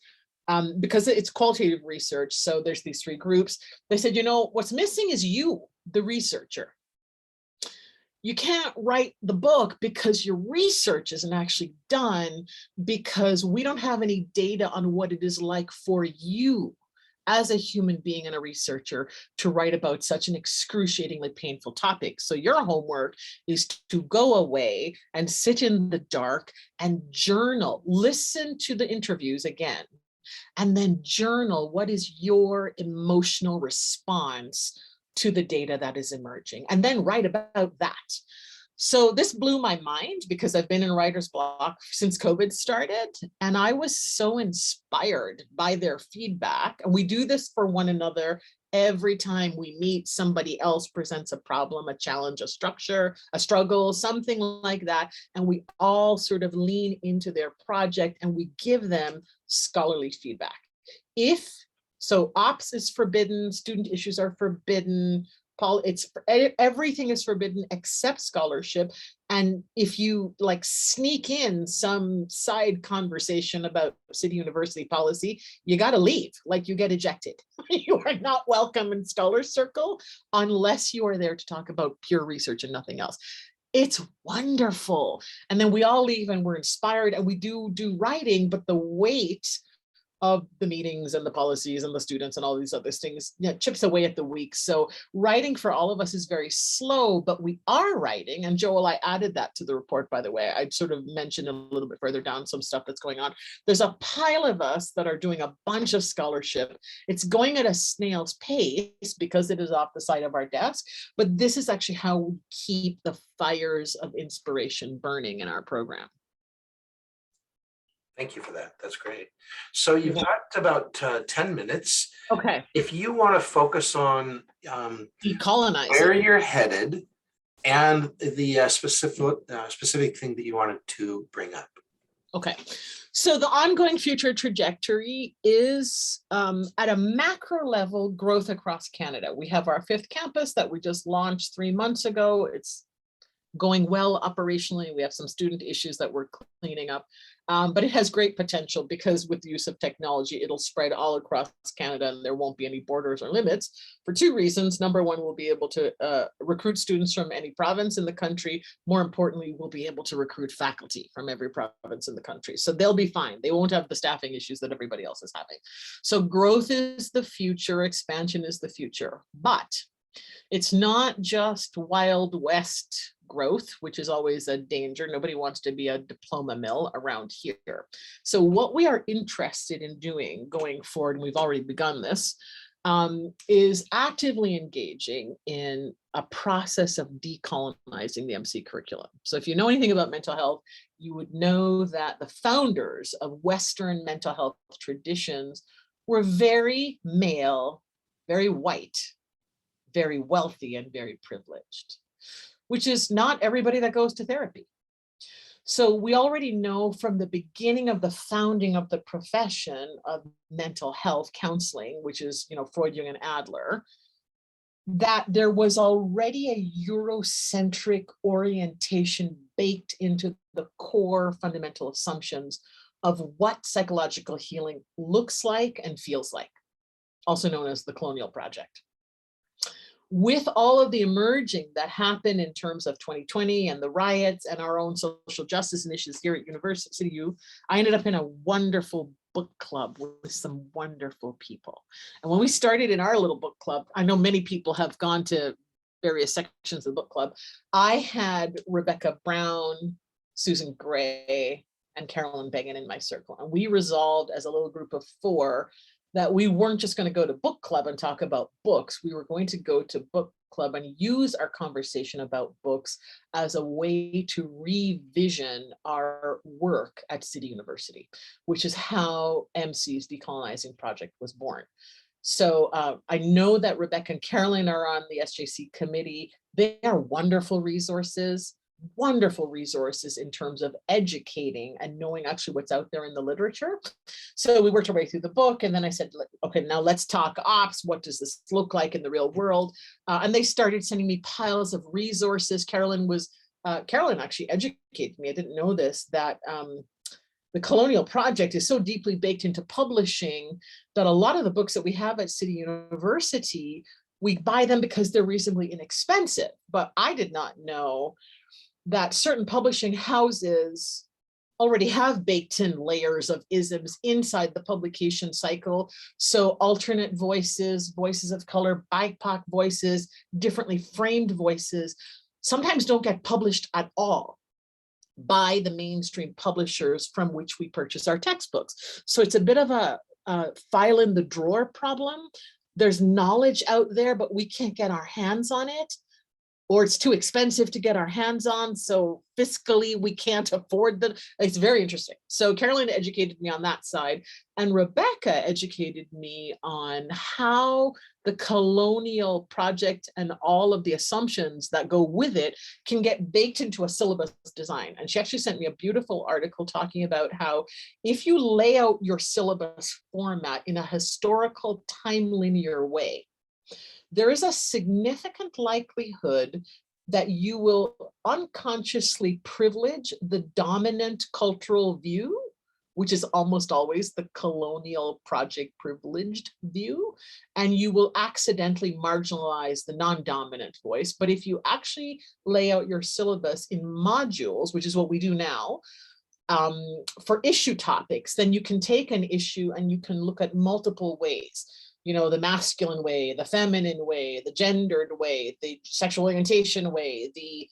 because it's qualitative research, so there's these 3 groups. They said, what's missing is you, the researcher. You can't write the book because your research isn't actually done, because we don't have any data on what it is like for you as a human being and a researcher to write about such an excruciatingly painful topic. So your homework is to go away and sit in the dark and journal, listen to the interviews again, and then journal what is your emotional response to the data that is emerging, and then write about that. So this blew my mind because I've been in writer's block since COVID started, and I was so inspired by their feedback. And we do this for one another. Every time we meet, somebody else presents a problem, a challenge, a structure, a struggle, something like that. And we all sort of lean into their project and we give them scholarly feedback. So ops is forbidden, student issues are forbidden, everything is forbidden except scholarship. And if you sneak in some side conversation about City University policy, you got to leave, you get ejected. You are not welcome in Scholar Circle unless you are there to talk about pure research and nothing else. It's wonderful. And then we all leave and we're inspired and we do writing, but the weight of the meetings and the policies and the students and all these other things, you know, chips away at the week. So writing for all of us is very slow, but we are writing. And Joel, I added that to the report, by the way. I sort of mentioned a little bit further down some stuff that's going on. There's a pile of us that are doing a bunch of scholarship. It's going at a snail's pace because it is off the side of our desk, but this is actually how we keep the fires of inspiration burning in our program. Thank you for that. That's great. So you've got about 10 minutes. Okay. If you want to focus on Decolonize where you're headed and the specific thing that you wanted to bring up. Okay. So the ongoing future trajectory is at a macro level, growth across Canada. We have our 5th campus that we just launched 3 months ago. It's going well operationally. We have some student issues that we're cleaning up, but it has great potential because with the use of technology, it'll spread all across Canada and there won't be any borders or limits for 2 reasons. Number one, we'll be able to recruit students from any province in the country. More importantly, we'll be able to recruit faculty from every province in the country. So they'll be fine. They won't have the staffing issues that everybody else is having. So growth is the future, expansion is the future, but it's not just Wild West growth, which is always a danger. Nobody wants to be a diploma mill around here. So what we are interested in doing going forward, and we've already begun this, is actively engaging in a process of decolonizing the MC curriculum. So if you know anything about mental health, you would know that the founders of Western mental health traditions were very male, very white, very wealthy, and very privileged, which is not everybody that goes to therapy. So we already know from the beginning of the founding of the profession of mental health counseling, which is, you know, Freud, Jung, and Adler, that there was already a Eurocentric orientation baked into the core fundamental assumptions of what psychological healing looks like and feels like, also known as the Colonial Project. With all of the emerging that happened in terms of 2020 and the riots and our own social justice initiatives here at University U, I ended up in a wonderful book club with some wonderful people. And when we started in our little book club, I know many people have gone to various sections of the book club. I had Rebecca Brown, Susan Gray, and Carolyn Began in my circle. And we resolved as a little group of 4 that we weren't just going to go to book club and talk about books. We were going to go to book club and use our conversation about books as a way to revision our work at City University, which is how MC's Decolonizing Project was born. So I know that Rebecca and Carolyn are on the SJC committee. They are wonderful resources in terms of educating and knowing actually what's out there in the literature. So we worked our way through the book, and then I said, okay, now let's talk ops. What does this look like in the real world? And they started sending me piles of resources. Carolyn actually educated me. I didn't know this, that the Colonial Project is so deeply baked into publishing that a lot of the books that we have at City University, we buy them because they're reasonably inexpensive. But I did not know that certain publishing houses already have baked in layers of isms inside the publication cycle. So alternate voices, voices of color, BIPOC voices, differently framed voices, sometimes don't get published at all by the mainstream publishers from which we purchase our textbooks. So it's a bit of a file in the drawer problem. There's knowledge out there, but we can't get our hands on it, or it's too expensive to get our hands on. So fiscally, we can't afford them. It's very interesting. So Carolyn educated me on that side, and Rebecca educated me on how the Colonial Project and all of the assumptions that go with it can get baked into a syllabus design. And she actually sent me a beautiful article talking about how if you lay out your syllabus format in a historical time linear way, there is a significant likelihood that you will unconsciously privilege the dominant cultural view, which is almost always the Colonial Project privileged view, and you will accidentally marginalize the non-dominant voice. But if you actually lay out your syllabus in modules, which is what we do now, For issue topics, then you can take an issue and you can look at multiple ways. You know, the masculine way, the feminine way, the gendered way, the sexual orientation way, the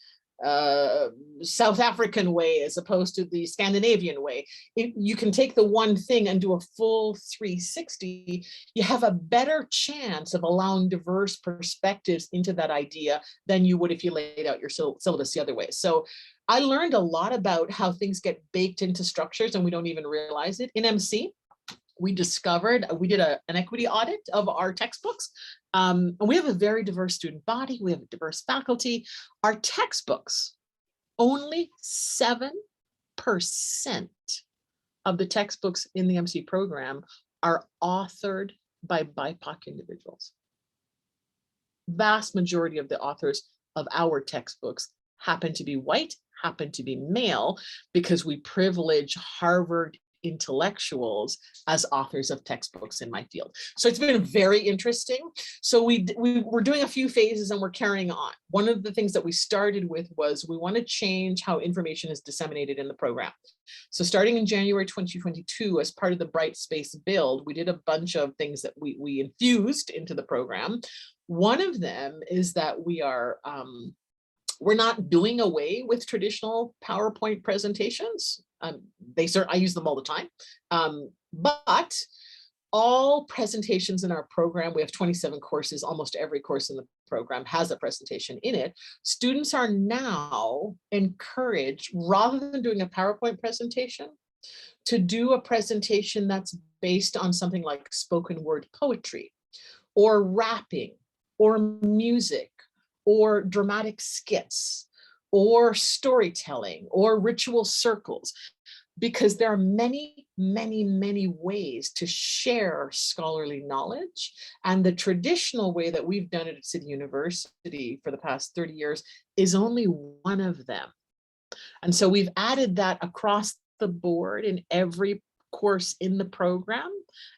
South African way as opposed to the Scandinavian way. If you can take the one thing and do a full 360, you have a better chance of allowing diverse perspectives into that idea than you would if you laid out your syllabus the other way. So I learned a lot about how things get baked into structures and we don't even realize it. In MC, we discovered, we did an equity audit of our textbooks. And we have a very diverse student body. We have a diverse faculty. Our textbooks, only 7% of the textbooks in the MC program are authored by BIPOC individuals. Vast majority of the authors of our textbooks happen to be white, happen to be male, because we privilege Harvard intellectuals as authors of textbooks in my field. So it's been very interesting. So we're doing a few phases and we're carrying on. One of the things that we started with was we want to change how information is disseminated in the program. So starting in January 2022, as part of the Bright Space build, we did a bunch of things that we infused into the program. One of them is that we're not doing away with traditional PowerPoint presentations. I use them all the time, but all presentations in our program, we have 27 courses, almost every course in the program has a presentation in it. Students are now encouraged, rather than doing a PowerPoint presentation, to do a presentation that's based on something like spoken word poetry, or rapping, or music, or dramatic skits, or storytelling, or ritual circles, because there are many, many, many ways to share scholarly knowledge. And the traditional way that we've done it at City University for the past 30 years is only one of them. And so we've added that across the board in every course in the program,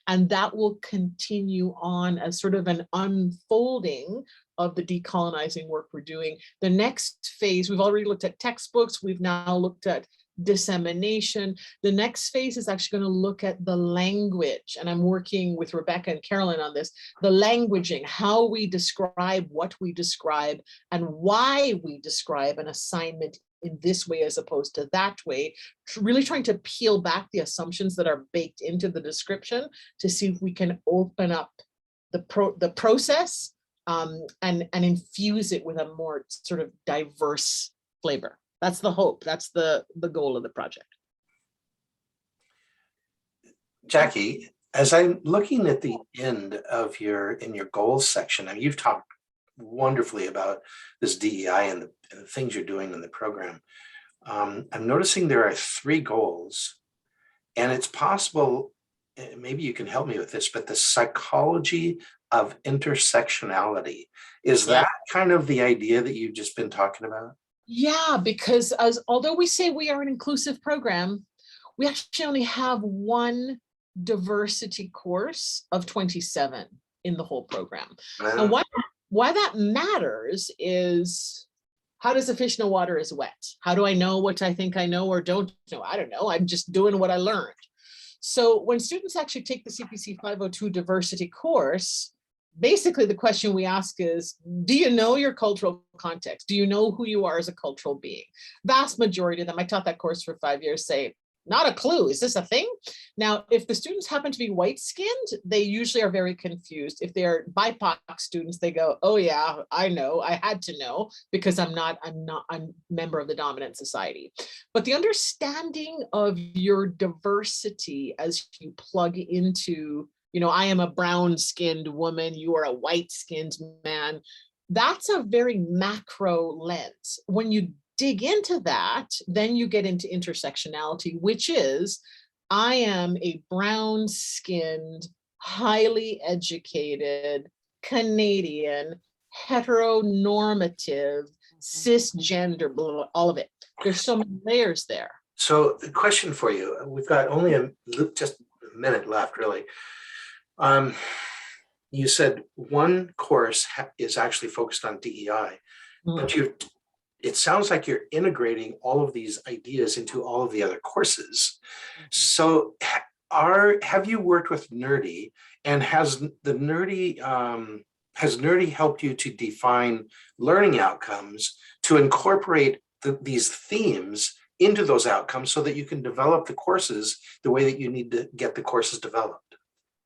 and that will continue on as sort of an unfolding of the decolonizing work we're doing. The next phase, we've already looked at textbooks, we've now looked at dissemination. The next phase is actually going to look at the language, and I'm working with Rebecca and Carolyn on this, the languaging, how we describe what we describe and why we describe an assignment in this way as opposed to that way, really trying to peel back the assumptions that are baked into the description to see if we can open up the process and infuse it with a more sort of diverse flavor. That's the hope. That's the goal of the project. Jackie, as I'm looking at the end of your goals section, and you've talked wonderfully about this DEI and the things you're doing in the program. I'm noticing there are 3 goals, and it's possible, maybe you can help me with this, but the psychology of intersectionality, is that kind of the idea that you've just been talking about? Yeah, because although we say we are an inclusive program, we actually only have one diversity course of 27 in the whole program. And why that matters is, how does a fish know water is wet? How do I know what I think I know or don't know? I don't know. I'm just doing what I learned. So when students actually take the CPC 502 diversity course, basically the question we ask is, do you know your cultural context? Do you know who you are as a cultural being? Vast majority of them, I taught that course for 5 years, say, not a clue. Is this a thing? Now, if the students happen to be white-skinned, they usually are very confused. If they're BIPOC students, they go, oh yeah, I know, I had to know because I'm a member of the dominant society. But the understanding of your diversity as you plug into, you know, I am a brown-skinned woman, you are a white-skinned man, that's a very macro lens. When you dig into that, then you get into intersectionality, which is, I am a brown-skinned, highly educated, Canadian, heteronormative, cisgender, blah, blah, all of it. There's so many layers there. So the question for you, we've got only just a minute left, really. You said one course is actually focused on DEI, but you've it sounds like you're integrating all of these ideas into all of the other courses. So have you worked with Nerdy, and has Nerdy helped you to define learning outcomes to incorporate these themes into those outcomes so that you can develop the courses the way that you need to get the courses developed?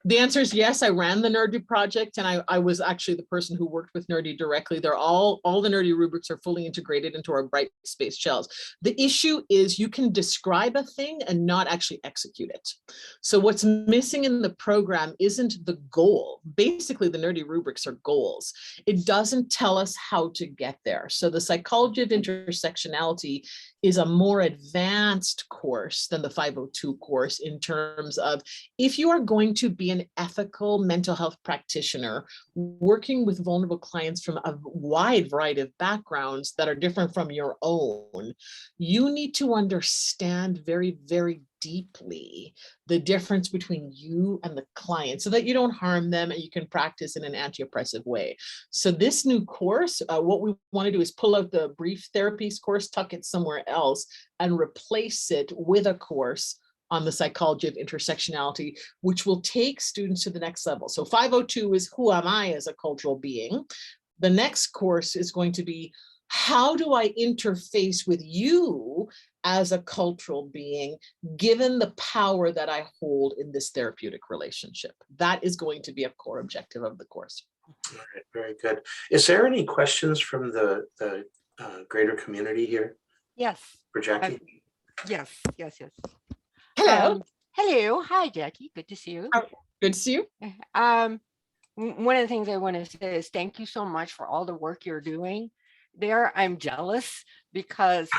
The answer is yes. I ran the Nerdy project, and I was actually the person who worked with Nerdy directly. They're all the Nerdy rubrics are fully integrated into our Brightspace shells. The issue is you can describe a thing and not actually execute it. So what's missing in the program isn't the goal. Basically, the Nerdy rubrics are goals. It doesn't tell us how to get there. So the psychology of intersectionality is a more advanced course than the 502 course in terms of, if you are going to be an ethical mental health practitioner working with vulnerable clients from a wide variety of backgrounds that are different from your own, you need to understand very, very deeply the difference between you and the client so that you don't harm them and you can practice in an anti-oppressive way. So this new course, what we want to do is pull out the brief therapies course, tuck it somewhere else, and replace it with a course on the psychology of intersectionality, which will take students to the next level. So 502 is who am I as a cultural being? The next course is going to be, how do I interface with you as a cultural being, given the power that I hold in this therapeutic relationship? That is going to be a core objective of the course. All right, very good. Is there any questions from the greater community here Yes. for Jackie? Yes. Hello. Hello. Hi, Jackie. Good to see you. Good to see you. One of the things I want to say is thank you so much for all the work you're doing there. I'm jealous because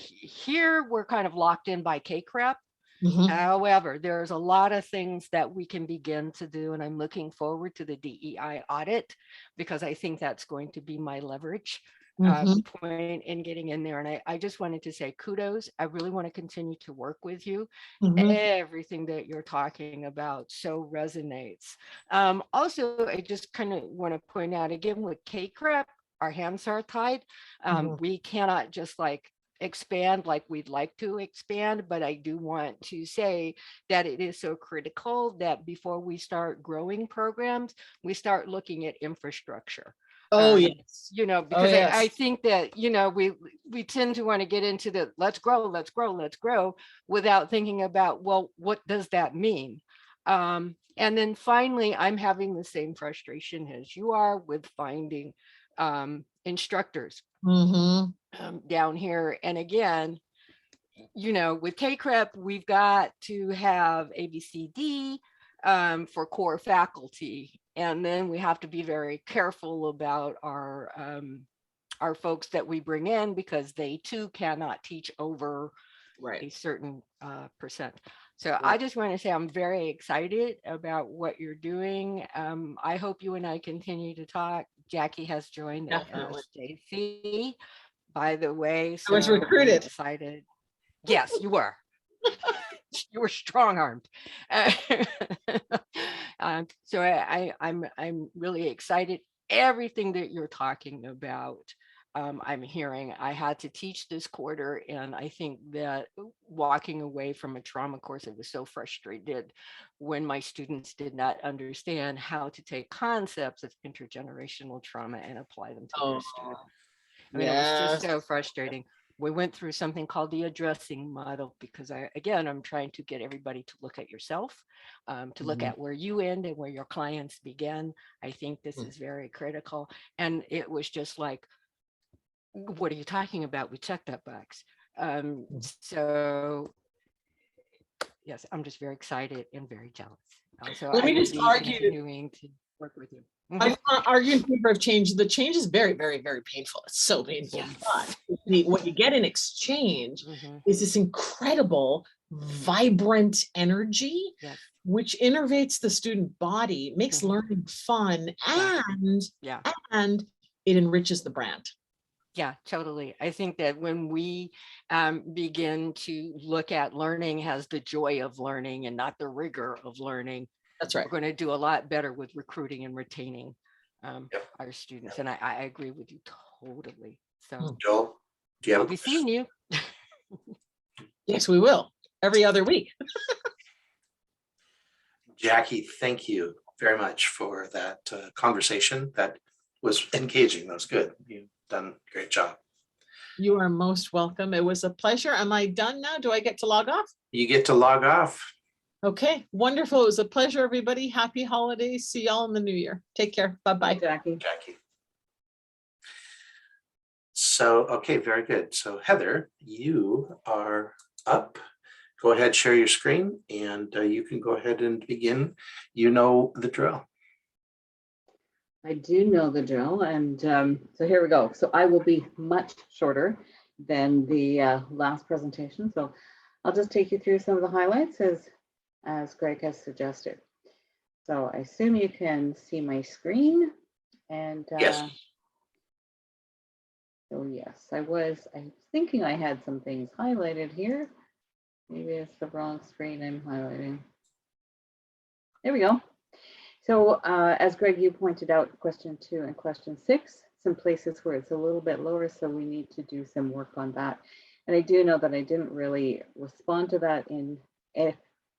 here we're kind of locked in by K-CREP. Mhm. However, there's a lot of things that we can begin to do, and I'm looking forward to the DEI audit because I think that's going to be my leverage Mhm. point in getting in there. And I just wanted to say kudos. I really want to continue to work with you. Mhm. Everything that you're talking about so resonates. Also, I just kind of want to point out again with K-CREP, our hands are tied. Mhm. We cannot just like expand like we'd like to expand, but I do want to say that it is so critical that before we start growing programs, we start looking at infrastructure. Oh, yes. Because yes. I think that, we tend to want to get into the let's grow without thinking about, well, what does that mean? And then finally, I'm having the same frustration as you are with finding instructors Mhm. down here. And again, with K-CREP, we've got to have ABCD for core faculty. And then we have to be very careful about our folks that we bring in because they too cannot teach over Right. a certain percent. So I just want to say I'm very excited about what you're doing. I hope you and I continue to talk. Jackie has joined the Definitely. SJC, by the way. I was so I'm recruited. excited. Yes, you were. You were strong-armed. So I'm really excited. Everything that you're talking about, I'm hearing. I had to teach this quarter, and I think that walking away from a trauma course, I was so frustrated when my students did not understand how to take concepts of intergenerational trauma and apply them to their students. I mean, it was just so frustrating. We went through something called the addressing model because I'm trying to get everybody to look at yourself, to look at where you end and where your clients begin. I think this is very critical. And it was just like, what are you talking about? We checked that box. So yes, I'm just very excited and very jealous. So Let me I will just be argue- continuing to work with you. I'm not arguing in favor of change. The change is very, very, very painful. It's so painful. Yes. But what you get in exchange Mhm. is this incredible, vibrant energy, Yes. which innervates the student body, makes Mhm. learning fun, Yeah. and Yeah. and it enriches the brand. Yeah, totally. I think that when we begin to look at learning as the joy of learning and not the rigor of learning, That's right. we're going to do a lot better with recruiting and retaining our students. And I agree with you totally. So Joel? Do you have I'll be seeing you. Yes, we will. Every other week. Jackie, thank you very much for that conversation. That was engaging. That was good. You've done a great job. You are most welcome. It was a pleasure. Am I done now? Do I get to log off? You get to log off. Okay, wonderful. It was a pleasure, everybody. Happy holidays. See y'all in the new year. Take care. Bye-bye. Jackie. Jackie. So, okay, very good. So Heather, you are up. Go ahead, share your screen, and you can go ahead and begin. You know the drill. I do know the drill, and so here we go. So I will be much shorter than the last presentation. So I'll just take you through some of the highlights as Greg has suggested. So I assume you can see my screen, and Yes. so yes, I'm thinking I had some things highlighted here. Maybe it's the wrong screen I'm highlighting. There we go. So as Greg, you pointed out, question 2 and question 6, some places where it's a little bit lower, so we need to do some work on that. And I do know that I didn't really respond to that in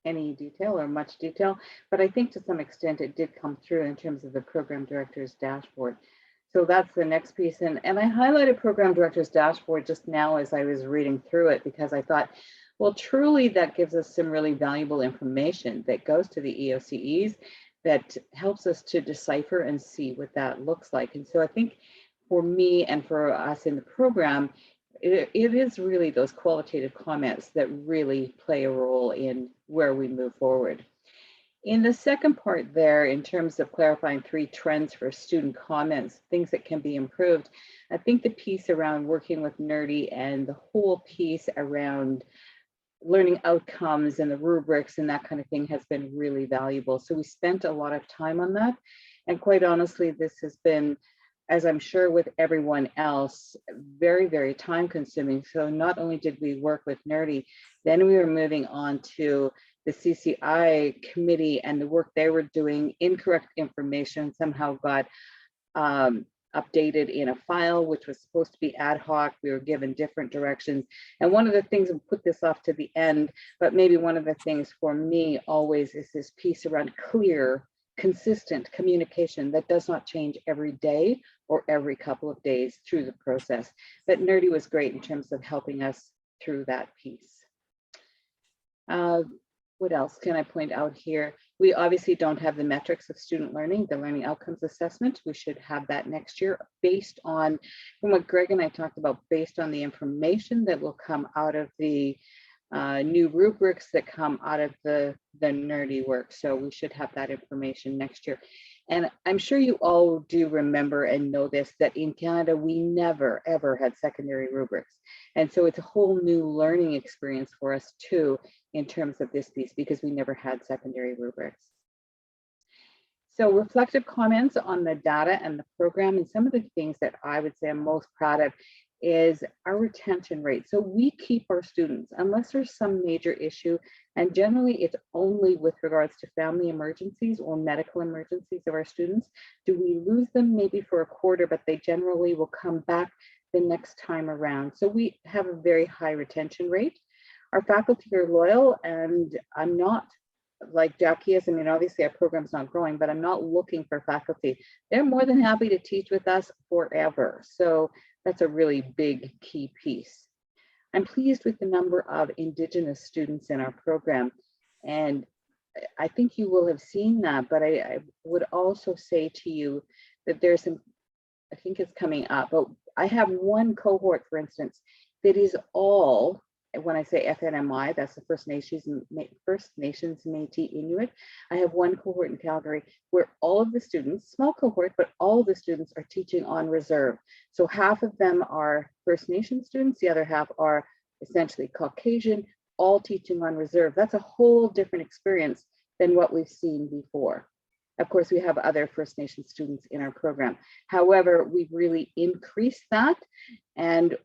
any detail or much detail, but I think to some extent it did come through in terms of the program director's dashboard. So that's the next piece. And I highlighted program director's dashboard just now as I was reading through it, because I thought, well, truly that gives us some really valuable information that goes to the EOCEs that helps us to decipher and see what that looks like. And so I think for me and for us in the program, it is really those qualitative comments that really play a role in where we move forward. In the second part there, in terms of clarifying 3 trends for student comments, things that can be improved, I think the piece around working with Nerdy and the whole piece around learning outcomes and the rubrics and that kind of thing has been really valuable. So we spent a lot of time on that. And quite honestly, this has been, as I'm sure with everyone else, very, very time consuming. So not only did we work with Nerdy, then we were moving on to the CCI committee and the work they were doing. Incorrect information somehow got updated in a file, which was supposed to be ad hoc. We were given different directions. And one of the things, we'll put this off to the end, but maybe one of the things for me always is this piece around clear, consistent communication that does not change every day or every couple of days through the process. But Nerdy was great in terms of helping us through that piece. What else can I point out here? We obviously don't have the metrics of student learning, the learning outcomes assessment. We should have that next year based on, from what Greg and I talked about, based on the information that will come out of the new rubrics that come out of the Nerdy work. So we should have that information next year. And I'm sure you all do remember and know this, that in Canada, we never, ever had secondary rubrics. And so it's a whole new learning experience for us too, in terms of this piece, because we never had secondary rubrics. So reflective comments on the data and the program, and some of the things that I would say I'm most proud of is our retention rate. So we keep our students unless there's some major issue, and generally it's only with regards to family emergencies or medical emergencies of our students. Do we lose them maybe for a quarter, but they generally will come back the next time around. So we have a very high retention rate. Our faculty are loyal, and I'm not like Jackie is. I mean, obviously our program's not growing, but I'm not looking for faculty. They're more than happy to teach with us forever. So that's a really big key piece. I'm pleased with the number of Indigenous students in our program. And I think you will have seen that, but I would also say to you that there's some, I think it's coming up, but I have one cohort, for instance, that is all, when I say FNMI, that's the First Nations Métis Inuit. I have one cohort in Calgary where all of the students, small cohort, but all of the students are teaching on reserve. So half of them are First Nation students, the other half are essentially Caucasian, all teaching on reserve. That's a whole different experience than what we've seen before. Of course, we have other First Nation students in our program. However, we've really increased that, and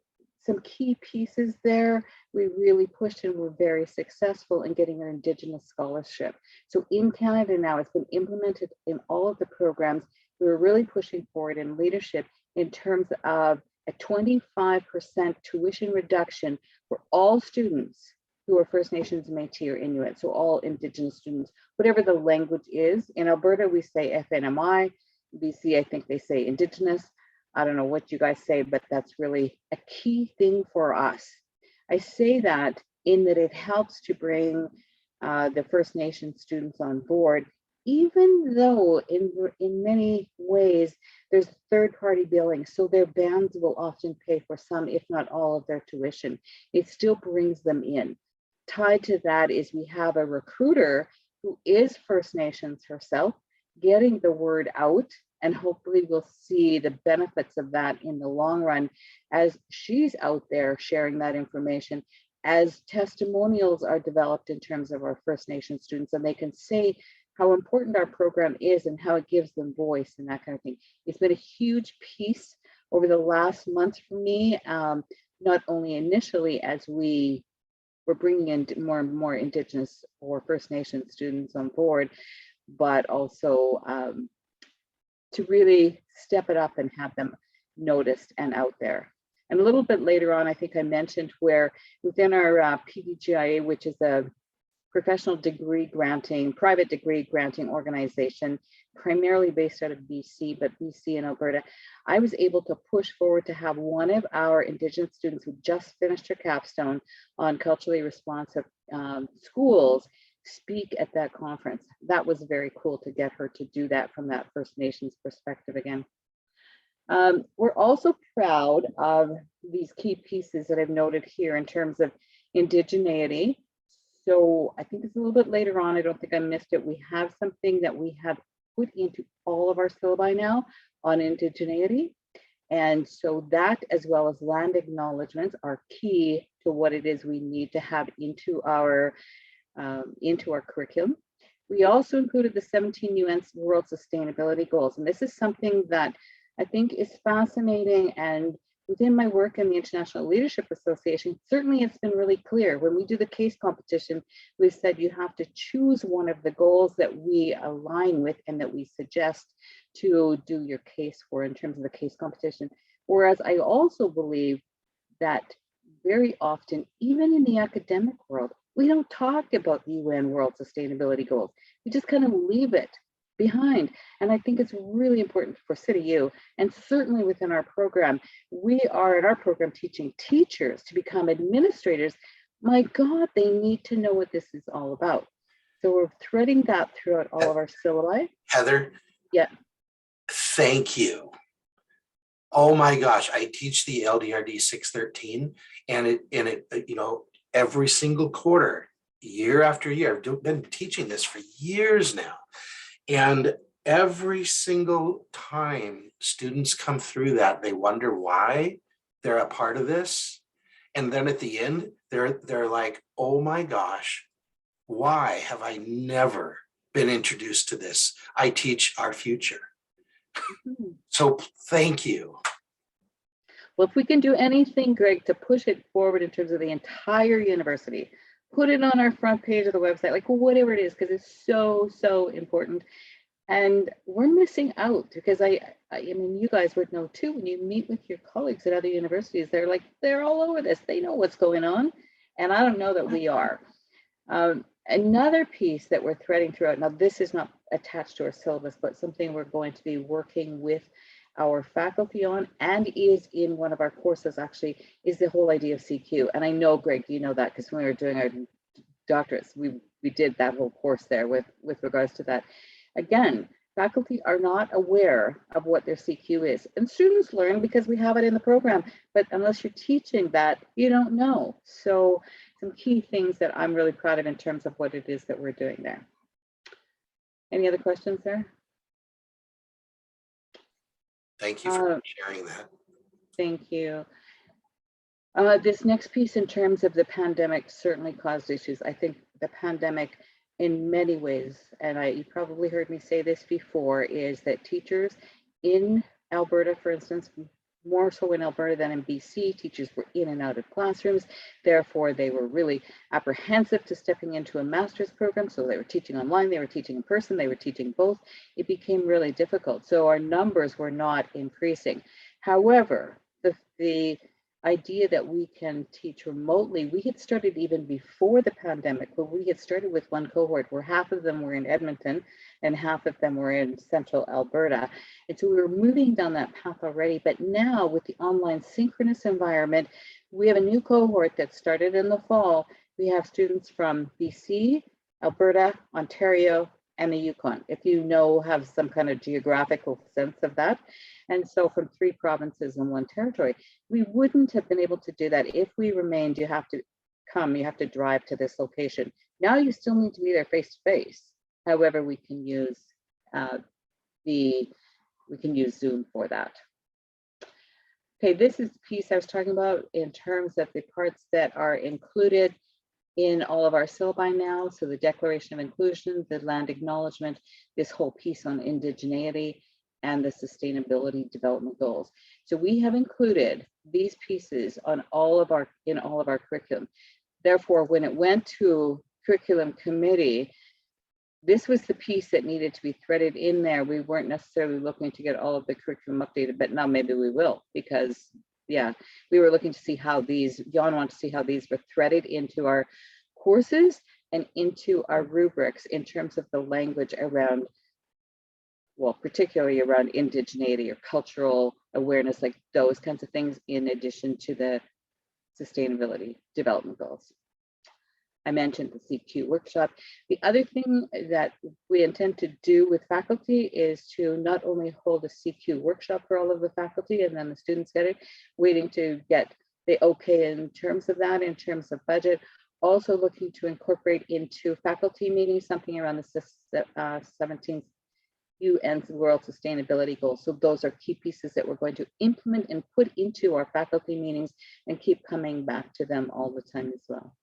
some key pieces there, we really pushed and were very successful in getting an Indigenous scholarship. So in Canada now, it's been implemented in all of the programs. We were really pushing forward in leadership in terms of a 25% tuition reduction for all students who are First Nations, Métis, or Inuit. So all Indigenous students, whatever the language is. In Alberta, we say FNMI. BC, I think they say Indigenous. I don't know what you guys say, but that's really a key thing for us. I say that in that it helps to bring the First Nation students on board, even though in many ways there's third-party billing, so their bands will often pay for some, if not all, of their tuition. It still brings them in. Tied to that is we have a recruiter who is First Nations herself, getting the word out, and hopefully we'll see the benefits of that in the long run as she's out there sharing that information, as testimonials are developed in terms of our First Nation students, and they can say how important our program is and how it gives them voice and that kind of thing. It's been a huge piece over the last month for me, not only initially as we were bringing in more and more Indigenous or First Nation students on board, but also to really step it up and have them noticed and out there. And a little bit later on, I think I mentioned where within our PDGIA, which is a professional degree granting, private degree granting organization, primarily based out of BC, but BC and Alberta, I was able to push forward to have one of our Indigenous students who just finished her capstone on culturally responsive schools speak at that conference. That was very cool to get her to do that from that First Nations perspective again. We're also proud of these key pieces that I've noted here in terms of indigeneity. So I think it's a little bit later on, I don't think I missed it. We have something that we have put into all of our syllabi now on indigeneity. And so that, as well as land acknowledgements, are key to what it is we need to have into our curriculum. We also included the 17 UN World Sustainability Goals. And this is something that I think is fascinating, and within my work in the International Leadership Association, certainly it's been really clear. When we do the case competition, we said you have to choose one of the goals that we align with and that we suggest to do your case for in terms of the case competition. Whereas I also believe that very often, even in the academic world, we don't talk about the UN World Sustainability Goals. We just kind of leave it behind. And I think it's really important for CityU, and certainly within our program. We are in our program teaching teachers to become administrators. My God, they need to know what this is all about. So we're threading that throughout all of our syllabi. Heather. Yeah. Thank you. Oh my gosh, I teach the LDRD 613, and it you know, every single quarter, year after year, I've been teaching this for years now. And every single time students come through that, they wonder why they're a part of this. And then at the end, they're like, oh my gosh, why have I never been introduced to this? I teach our future. So thank you. Well, if we can do anything, Greg, to push it forward in terms of the entire university, put it on our front page of the website, like whatever it is, because it's so, so important. And we're missing out because I mean, you guys would know too, when you meet with your colleagues at other universities, they're all over this. They know what's going on. And I don't know that we are. Another piece that we're threading throughout, now this is not attached to our syllabus, but something we're going to be working with our faculty on, and is in one of our courses actually, is the whole idea of CQ. And I know, Greg, you know that because when we were doing our doctorates, we did that whole course there with regards to that. Again, faculty are not aware of what their CQ is, and students learn because we have it in the program, but unless you're teaching that, you don't know. So some key things that I'm really proud of in terms of what it is that we're doing there. Any other questions there? Thank you for sharing that. Thank you. This next piece in terms of the pandemic certainly caused issues. I think the pandemic in many ways, and you probably heard me say this before, is that teachers in Alberta, for instance, more so in Alberta than in BC, teachers were in and out of classrooms. Therefore, they were really apprehensive to stepping into a master's program. So they were teaching online, they were teaching in person, they were teaching both. It became really difficult. So our numbers were not increasing. However, the idea that we can teach remotely, we had started even before the pandemic, where we had started with one cohort where half of them were in Edmonton and half of them were in central Alberta. And so we were moving down that path already. But now with the online synchronous environment, we have a new cohort that started in the fall. We have students from BC, Alberta, Ontario, and the Yukon, if you know, have some kind of geographical sense of that. And so from 3 provinces and 1 territory, we wouldn't have been able to do that if we remained. You have to come, you have to drive to this location. Now you still need to be there face to face. However, we can use Zoom for that. Okay, this is the piece I was talking about in terms of the parts that are included in all of our syllabi now. So the Declaration of Inclusion, the land acknowledgement, this whole piece on indigeneity, and the sustainability development goals. So we have included these pieces on in all of our curriculum. Therefore, when it went to curriculum committee, this was the piece that needed to be threaded in there. We weren't necessarily looking to get all of the curriculum updated, but now maybe we will, because yeah, we were looking to see how Jan wanted to see how these were threaded into our courses and into our rubrics in terms of the language around, well, particularly around indigeneity or cultural awareness, like those kinds of things, in addition to the sustainability development goals. I mentioned the CQ workshop. The other thing that we intend to do with faculty is to not only hold a CQ workshop for all of the faculty and then the students get it, waiting to get the okay in terms of that, in terms of budget, also looking to incorporate into faculty meetings something around the 17th UN's World Sustainability Goals. So those are key pieces that we're going to implement and put into our faculty meetings and keep coming back to them all the time as well.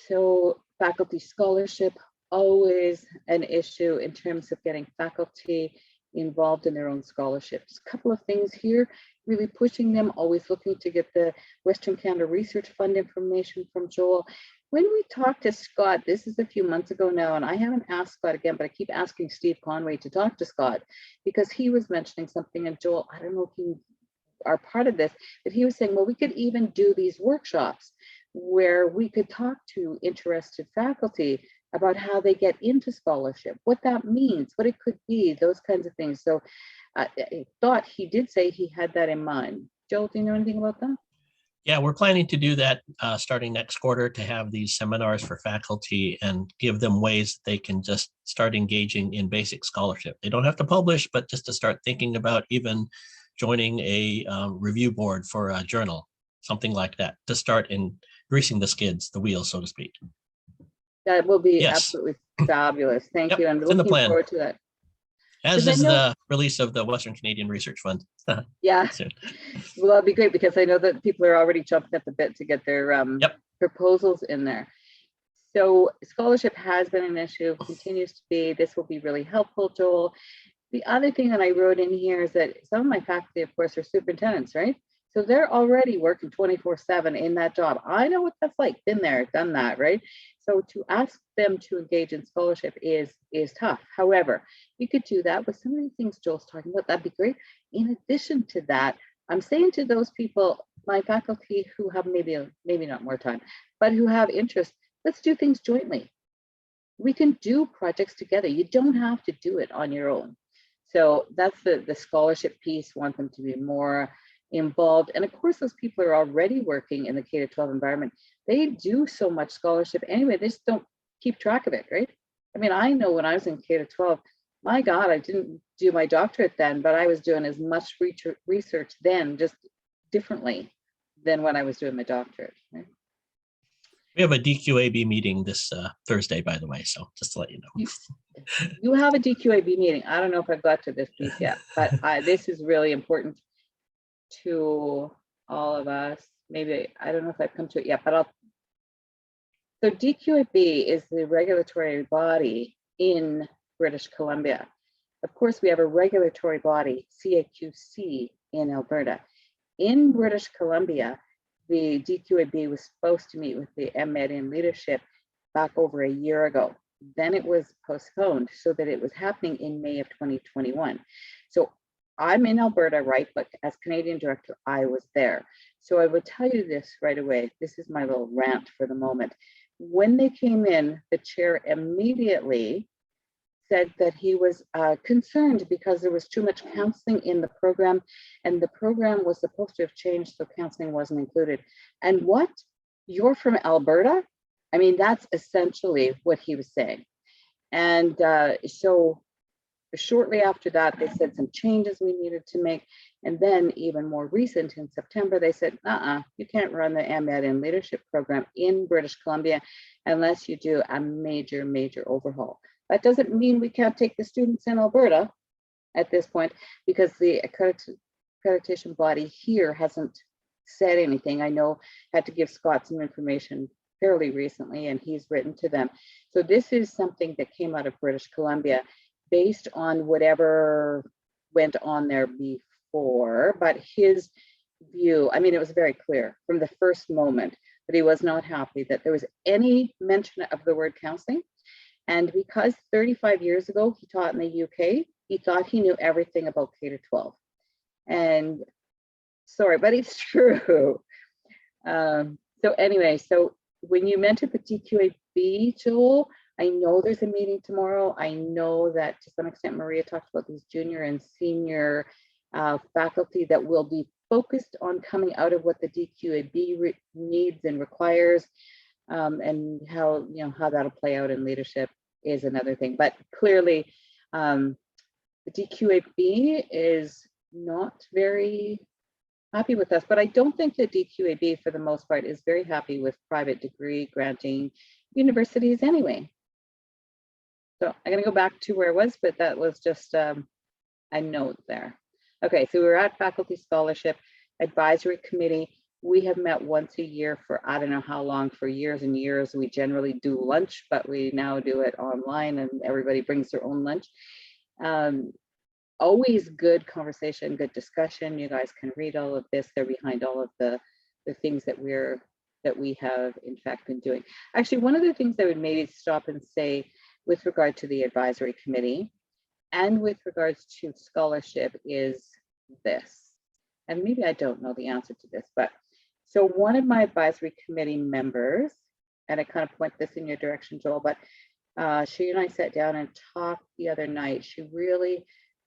So faculty scholarship, always an issue in terms of getting faculty involved in their own scholarships. A couple of things here, really pushing them, always looking to get the Western Canada Research Fund information from Joel. When we talked to Scott, this is a few months ago now, and I haven't asked Scott again, but I keep asking Steve Conway to talk to Scott because he was mentioning something, and Joel, I don't know if you are part of this, but he was saying, well, we could even do these workshops where we could talk to interested faculty about how they get into scholarship, what that means, what it could be, those kinds of things. So I thought he did say he had that in mind. Joel, do you know anything about that? Yeah, we're planning to do that starting next quarter, to have these seminars for faculty and give them ways that they can just start engaging in basic scholarship. They don't have to publish, but just to start thinking about even joining a review board for a journal, something like that, to start in greasing the skids, the wheels, so to speak. That will be Yes. absolutely fabulous. Thank Yep, you. And it's in the looking plan. forward to that. As Because I is know- the release of the Western Canadian Research Fund. Yeah, Soon. well, that'd be great because I know that people are already chomping at the bit to get their Yep. proposals in there. So scholarship has been an issue, continues to be. This will be really helpful, Joel. The other thing that I wrote in here is that some of my faculty, of course, are superintendents, right? So they're already working 24/7 in that job. I know what that's like, been there, done that, right? So to ask them to engage in scholarship is tough. However, you could do that with some of the things Joel's talking about. That'd be great. In addition to that, I'm saying to those people, my faculty who have maybe not more time, but who have interest, let's do things jointly. We can do projects together. You don't have to do it on your own. So that's the scholarship piece, want them to be more involved. And of course, those people are already working in the K-12 environment. They do so much scholarship anyway, they just don't keep track of it, right? I mean, I know when I was in K-12, my God, I didn't do my doctorate then, but I was doing as much research then, just differently than when I was doing my doctorate, right? We have a DQAB meeting this Thursday, by the way, so just to let you know. You have a DQAB meeting. I don't know if I've got to this piece yet, but this is really important to all of us. Maybe, I don't know if I've come to it yet, but so DQAB is the regulatory body in British Columbia. Of course, we have a regulatory body, CIC in Alberta. In British Columbia, the DQAB was supposed to meet with the MED in leadership back over a year ago. Then it was postponed so that it was happening in May of 2021. So I'm in Alberta, right? But as Canadian director, I was there. So I would tell you this right away. This is my little rant for the moment. When they came in, the chair immediately said that he was concerned because there was too much counseling in the program, and the program was supposed to have changed, so counseling wasn't included. And what? You're from Alberta? I mean, that's essentially what he was saying. And so shortly after that, they said some changes we needed to make. And then even more recent in September, they said, you can't run the MEd in leadership program in British Columbia unless you do a major, major overhaul. That doesn't mean we can't take the students in Alberta at this point, because the accreditation body here hasn't said anything. I know I had to give Scott some information fairly recently, and he's written to them. So this is something that came out of British Columbia based on whatever went on there before, but his view, I mean, it was very clear from the first moment that he was not happy that there was any mention of the word counseling. And because 35 years ago he taught in the UK, he thought he knew everything about K to 12. And sorry, but it's true. So anyway, so when you mentioned the DQAB, Joel, I know there's a meeting tomorrow. I know that to some extent Maria talked about these junior and senior faculty that will be focused on coming out of what the DQAB needs and requires, and how, you know, how that'll play out in leadership is another thing. But clearly the DQAB is not very happy with us, but I don't think the DQAB for the most part is very happy with private degree granting universities anyway. So I'm going to go back to where I was, but that was just a note there. Okay, so we're at Faculty Scholarship Advisory Committee. We have met once a year for I don't know how long, for years and years. We generally do lunch, but we now do it online and everybody brings their own lunch. Always good conversation, good discussion. You guys can read all of this. They're behind all of the things that we have in fact been doing. Actually, one of the things I would maybe stop and say with regard to the advisory committee and with regards to scholarship is this, and maybe I don't know the answer to this, but so one of my advisory committee members, and I kind of point this in your direction, Joel, but she and I sat down and talked the other night.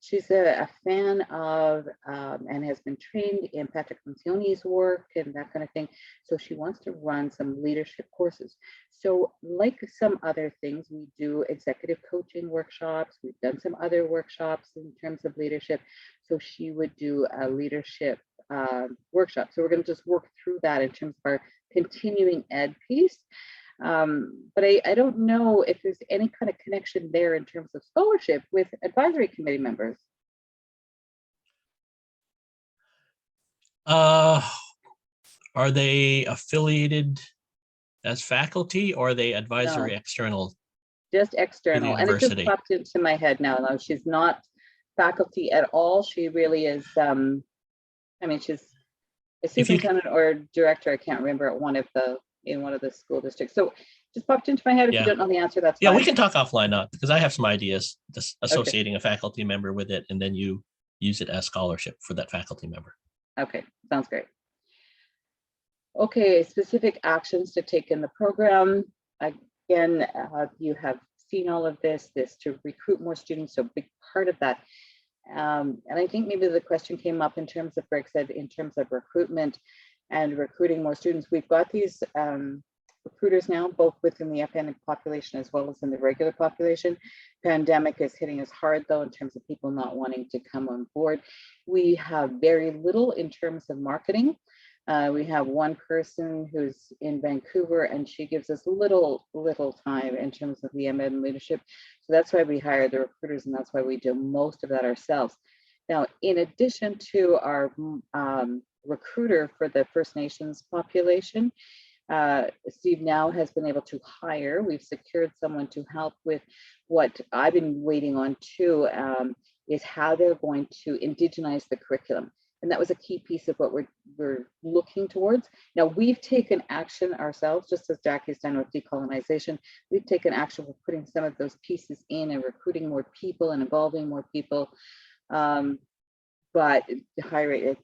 She's a fan of and has been trained in Patrick Lencioni's work and that kind of thing. So she wants to run some leadership courses. So like some other things, we do executive coaching workshops. We've done some other workshops in terms of leadership. So she would do a leadership workshop. So we're going to just work through that in terms of our continuing ed piece. But I don't know if there's any kind of connection there in terms of scholarship with advisory committee members. Are they affiliated as faculty, or are they advisory No, external? just external. And it just university? popped into my head now. No, she's not faculty at all. She really is, I mean, she's a superintendent or director, I can't remember, at one of the school districts. So just popped into my head. If Yeah. you don't know the answer, that's Yeah, fine. we can talk offline on, because I have some ideas, just associating a faculty member with it, and then you use it as scholarship for that faculty member. Okay, sounds great. Okay, specific actions to take in the program. Again, you have seen all of this to recruit more students, so a big part of that. And I think maybe the question came up in terms of, Greg said, in terms of recruitment and recruiting more students. We've got these recruiters now, both within the FN population as well as in the regular population. Pandemic is hitting us hard though, in terms of people not wanting to come on board. We have very little in terms of marketing. We have one person who's in Vancouver and she gives us little time in terms of the MEd and leadership. So that's why we hire the recruiters, and that's why we do most of that ourselves. Now, in addition to our recruiter for the First Nations population, Steve now has been able to hire, we've secured someone to help with what I've been waiting on too, is how they're going to indigenize the curriculum. And that was a key piece of what we're looking towards. Now, we've taken action ourselves, just as Jackie's done with decolonization. We've taken action with putting some of those pieces in and recruiting more people and involving more people. but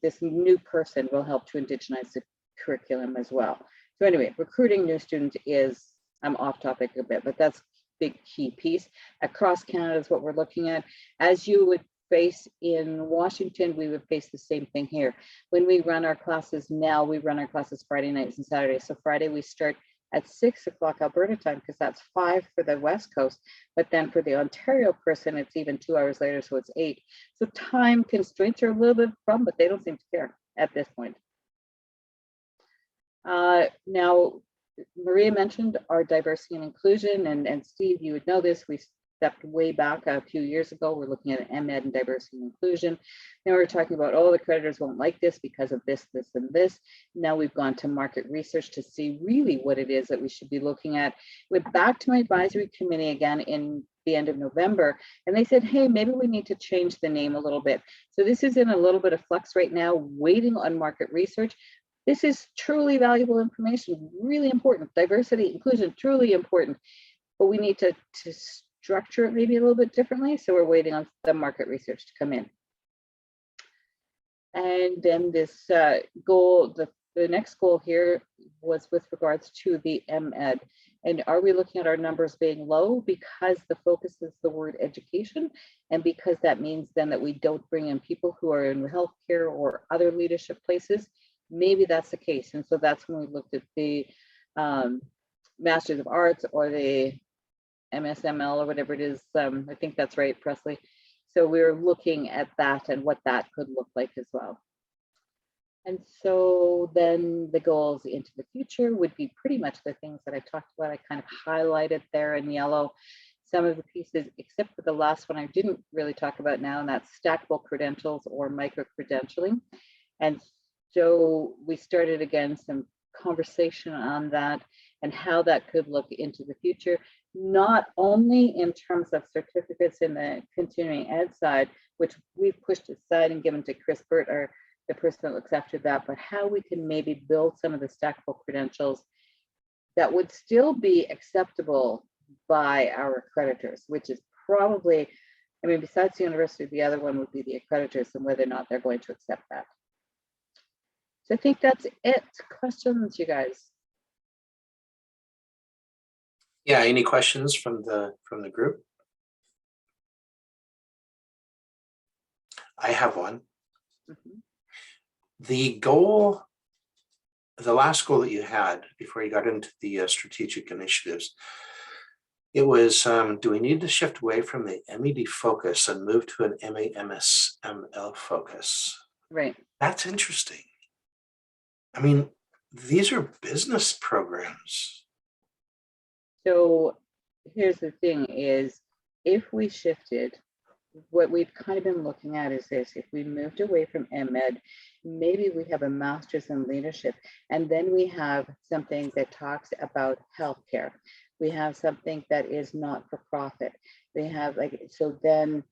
this new person will help to indigenize the curriculum as well. So anyway, recruiting new students is, I'm off topic a bit, but that's a big key piece. Across Canada is what we're looking at. As you would face in Washington, we would face the same thing here. When we run our classes now, we run our classes Friday nights and Saturdays. So Friday we start at 6 o'clock Alberta time, because that's 5 for the West Coast. But then for the Ontario person, it's even 2 hours later, so it's 8. So time constraints are a little bit from, but they don't seem to care at this point. Now, Maria mentioned our diversity and inclusion, and Steve, you would know this, we stepped way back a few years ago. We're looking at MEd and diversity and inclusion. Now we're talking about, oh, the creditors won't like this because of this, this, and this. Now we've gone to market research to see really what it is that we should be looking at. Went back to my advisory committee again in the end of November, and they said, hey, maybe we need to change the name a little bit. So this is in a little bit of flux right now, waiting on market research. This is truly valuable information, really important. Diversity, inclusion, truly important, but we need to structure it maybe a little bit differently. So we're waiting on the market research to come in. And then this goal, the next goal here was with regards to the MEd. And are we looking at our numbers being low because the focus is the word education, and because that means then that we don't bring in people who are in healthcare or other leadership places? Maybe that's the case. And so that's when we looked at the Masters of Arts or the MSML or whatever it is. I think that's right, Presley. So we were looking at that and what that could look like as well. And so then the goals into the future would be pretty much the things that I talked about. I kind of highlighted there in yellow some of the pieces, except for the last one I didn't really talk about now, and that's stackable credentials or micro-credentialing. And so we started again some conversation on that and how that could look into the future, not only in terms of certificates in the continuing ed side, which we've pushed aside and given to Chris Burt, or the person that looks after that, but how we can maybe build some of the stackable credentials that would still be acceptable by our accreditors, which is probably, I mean, besides the university, the other one would be the accreditors and whether or not they're going to accept that. So I think that's it. Questions, you guys? Yeah, any questions from the group? I have one. Mm-hmm. The goal, the last goal that you had before you got into the strategic initiatives, it was, do we need to shift away from the MED focus and move to an MAMSML focus? Right. That's interesting. I mean, these are business programs. So here's the thing is, if we shifted, what we've kind of been looking at is this: if we moved away from MEd, maybe we have a master's in leadership, and then we have something that talks about healthcare. We have something that is not for profit. We have so then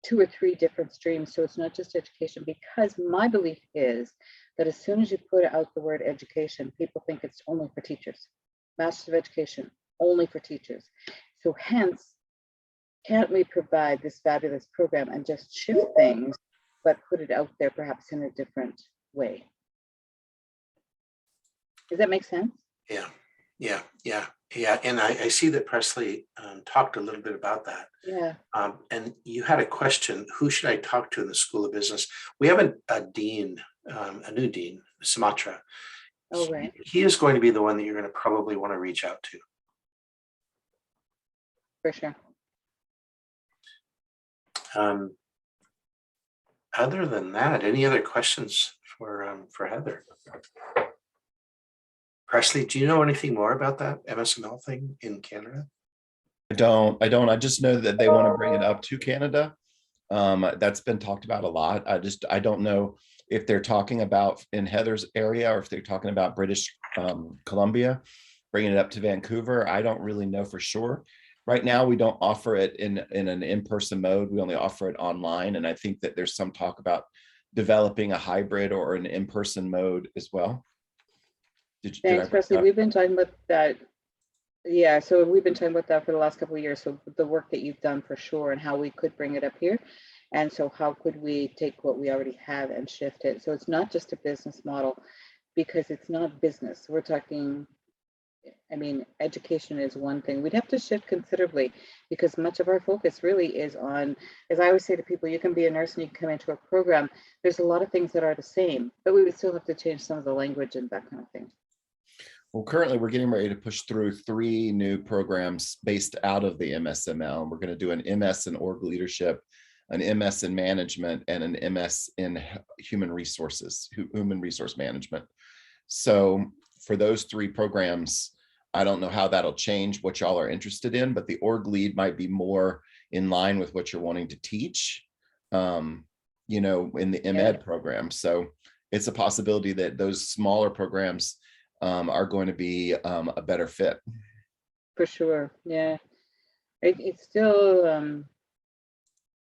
2 or 3 different streams. So it's not just education, because my belief is that as soon as you put out the word education, people think it's only for teachers. Master's of Education, only for teachers. So hence, can't we provide this fabulous program and just shift things, but put it out there perhaps in a different way? Does that make sense? Yeah. And I see that Presley talked a little bit about that. Yeah. And you had a question, who should I talk to in the School of Business? We have a dean, a new dean, Sumatra. Oh, right. He is going to be the one that you're going to probably want to reach out to. For sure. Other than that, any other questions for Heather? Presley, do you know anything more about that MSML thing in Canada? I don't. I just know that they want to bring it up to Canada. That's been talked about a lot. I don't know if they're talking about in Heather's area or if they're talking about British Columbia, bringing it up to Vancouver. I don't really know for sure. Right now, we don't offer it in an in-person mode. We only offer it online. And I think that there's some talk about developing a hybrid or an in-person mode as well. Thanks, Presley. We've been talking about that. Yeah, so we've been talking about that for the last couple of years. So the work that you've done for sure, and how we could bring it up here. And so how could we take what we already have and shift it? So it's not just a business model, because it's not business. We're talking, I mean, education is one thing. We'd have to shift considerably, because much of our focus really is on, as I always say to people, you can be a nurse and you can come into a program. There's a lot of things that are the same, but we would still have to change some of the language and that kind of thing. Well, currently we're getting ready to push through 3 new programs based out of the MSML. And we're going to do an MS in org leadership, an MS in management, and an MS in human resource management. So for those 3 programs, I don't know how that'll change what y'all are interested in, but the org lead might be more in line with what you're wanting to teach, you know, in the MEd program. So it's a possibility that those smaller programs are going to be a better fit. For sure, yeah. It's still,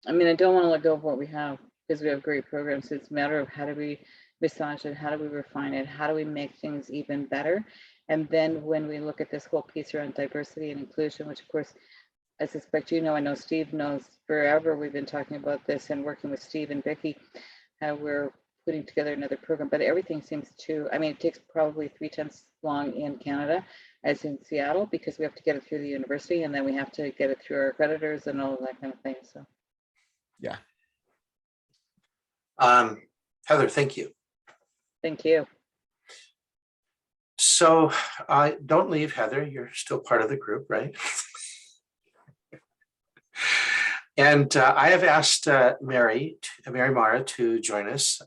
I mean, I don't want to let go of what we have, because we have great programs. It's a matter of how do we massage it, how do we refine it, how do we make things even better? And then when we look at this whole piece around diversity and inclusion, which of course, I suspect you know, I know Steve knows, forever we've been talking about this and working with Steve and Vicky, how we're putting together another program, but everything seems to, I mean, it takes probably 3 times long in Canada as in Seattle, because we have to get it through the university and then we have to get it through our accreditors and all of that kind of thing. So yeah. Heather, thank you. Thank you. So don't leave, Heather. You're still part of the group, right? And I have asked Mary Mara to join us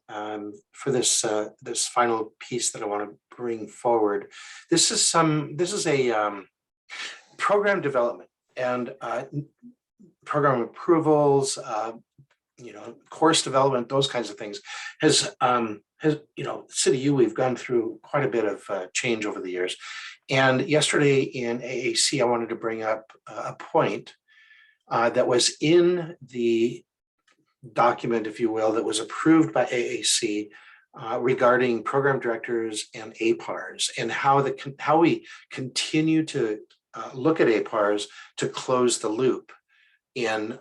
for this this final piece that I want to bring forward. This is a program development and program approvals, you know, course development, those kinds of things. Has you know, City U, we've gone through quite a bit of change over the years. And yesterday in AAC, I wanted to bring up a point that was in the document, if you will, that was approved by AAC regarding program directors and APARs, and how we continue to look at APARs to close the loop in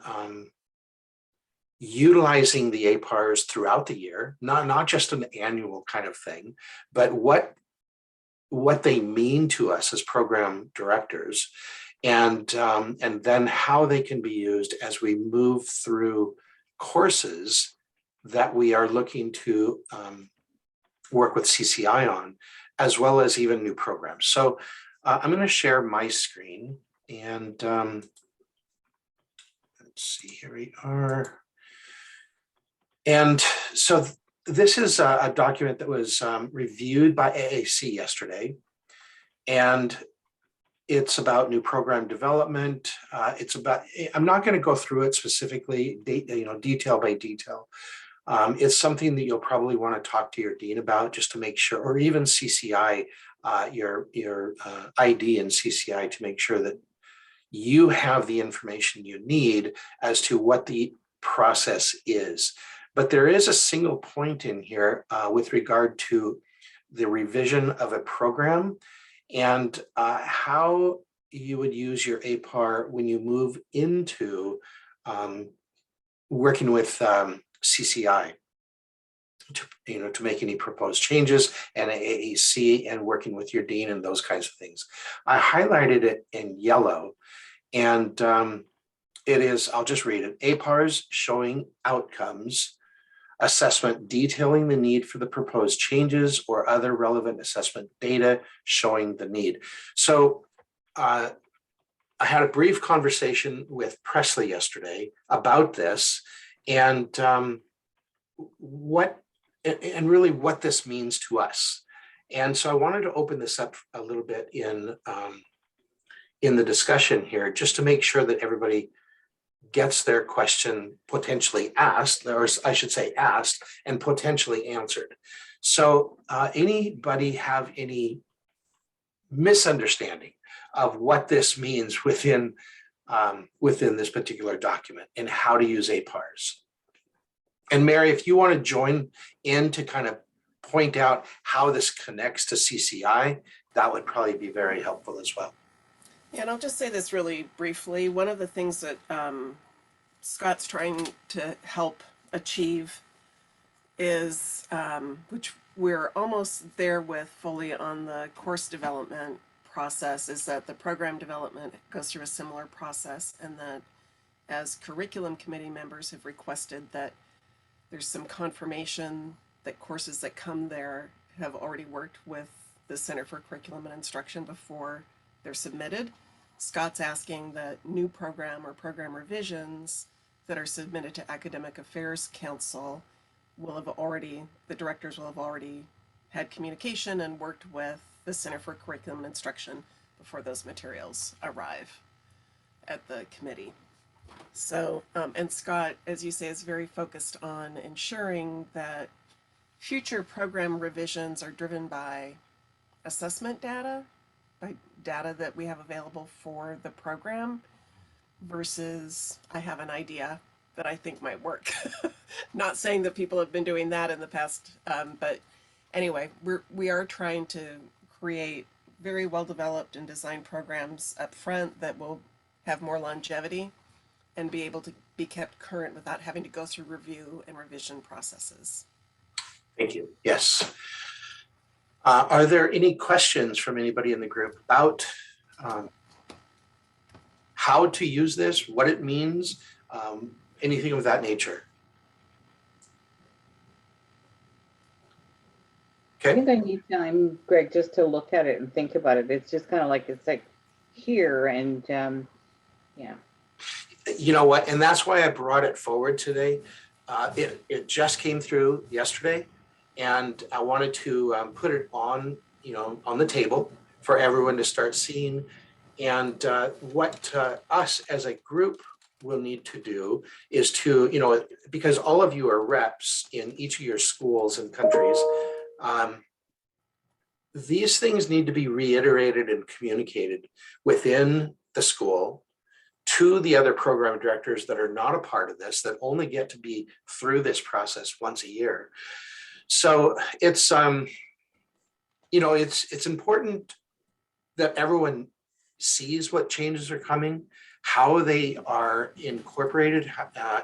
utilizing the APARs throughout the year, not just an annual kind of thing, but what they mean to us as program directors, and then how they can be used as we move through courses that we are looking to work with CCI on, as well as even new programs. So I'm going to share my screen, and let's see, here we are. And so this is a document that was reviewed by AAC yesterday, and it's about new program development. It's about, I'm not going to go through it specifically, you know, detail by detail. It's something that you'll probably want to talk to your dean about, just to make sure, or even CCI, your ID and CCI, to make sure that you have the information you need as to what the process is. But there is a single point in here with regard to the revision of a program and how you would use your APAR when you move into working with CCI to make any proposed changes, and AAC, and working with your dean and those kinds of things. I highlighted it in yellow, and it is, I'll just read it. APARs showing outcomes, assessment detailing the need for the proposed changes, or other relevant assessment data showing the need. So I had a brief conversation with Presley yesterday about this, and really what this means to us. And so I wanted to open this up a little bit in the discussion here, just to make sure that everybody gets their question potentially asked, or I should say asked, and potentially answered. So anybody have any misunderstanding of what this means within this particular document and how to use APARs? And Mary, if you want to join in to kind of point out how this connects to CCI, that would probably be very helpful as well. Yeah, and I'll just say this really briefly. One of the things that Scott's trying to help achieve is, which we're almost there with fully on the course development process, is that the program development goes through a similar process, and that as curriculum committee members have requested that there's some confirmation that courses that come there have already worked with the Center for Curriculum and Instruction before they're submitted. Scott's asking that new program or program revisions that are submitted to Academic Affairs Council will have already, the directors will have already had communication and worked with the Center for Curriculum and Instruction before those materials arrive at the committee. So, and Scott, as you say, is very focused on ensuring that future program revisions are driven by assessment data, by data that we have available for the program, versus I have an idea that I think might work. Not saying that people have been doing that in the past, but anyway, we are trying to create very well developed and designed programs up front that will have more longevity and be able to be kept current without having to go through review and revision processes. Thank you. Yes. Are there any questions from anybody in the group about how to use this, what it means, anything of that nature? I Okay. think I need time, Greg, just to look at it and think about it. It's just kind of like, it's like here and yeah. You know what, and that's why I brought it forward today. It just came through yesterday, and I wanted to put it on, on the table for everyone to start seeing. And what us as a group will need to do is to, because all of you are reps in each of your schools and countries, these things need to be reiterated and communicated within the school to the other program directors that are not a part of this, that only get to be through this process once a year. So it's, it's important that everyone sees what changes are coming, how they are incorporated,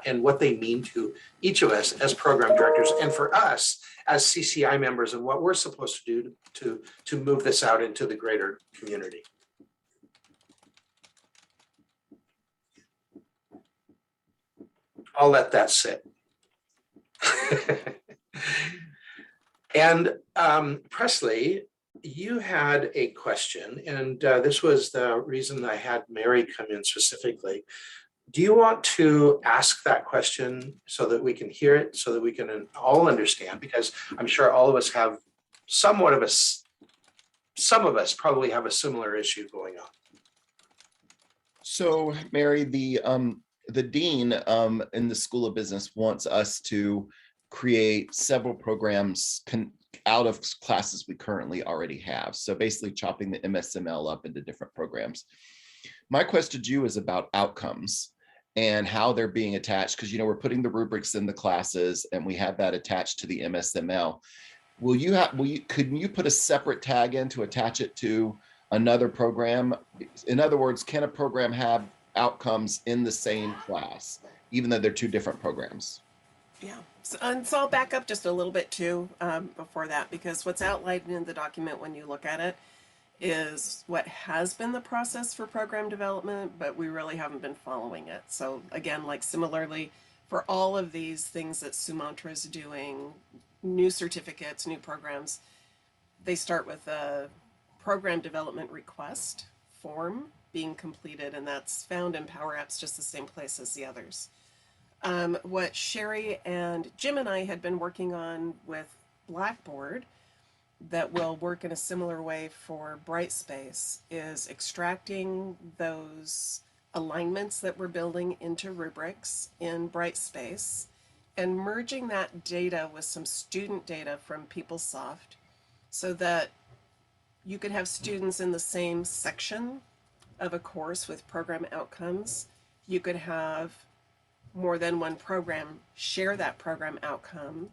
and what they mean to each of us as program directors, and for us as CCI members, and what we're supposed to do to move this out into the greater community. I'll let that sit. And Presley, you had a question, and this was the reason I had Mary come in specifically. Do you want to ask that question so that we can hear it, so that we can all understand? Because I'm sure all of us have some of us probably have a similar issue going on. So Mary, the dean in the School of Business wants us to create several programs out of classes we currently already have. So basically chopping the MSML up into different programs. My question to you is about outcomes and how they're being attached, because we're putting the rubrics in the classes and we have that attached to the MSML. Could you put a separate tag in to attach it to another program? In other words, can a program have outcomes in the same class, even though they're two different programs? Yeah, so I'll back up just a little bit too before that, because what's outlined in the document when you look at it is what has been the process for program development, but we really haven't been following it. So again, like similarly, for all of these things that Sumantra is doing, new certificates, new programs, they start with a program development request form being completed, and that's found in Power Apps, just the same place as the others. What Sherry and Jim and I had been working on with Blackboard that will work in a similar way for Brightspace is extracting those alignments that we're building into rubrics in Brightspace and merging that data with some student data from PeopleSoft so that you could have students in the same section of a course with program outcomes. You could have more than one program share that program outcome.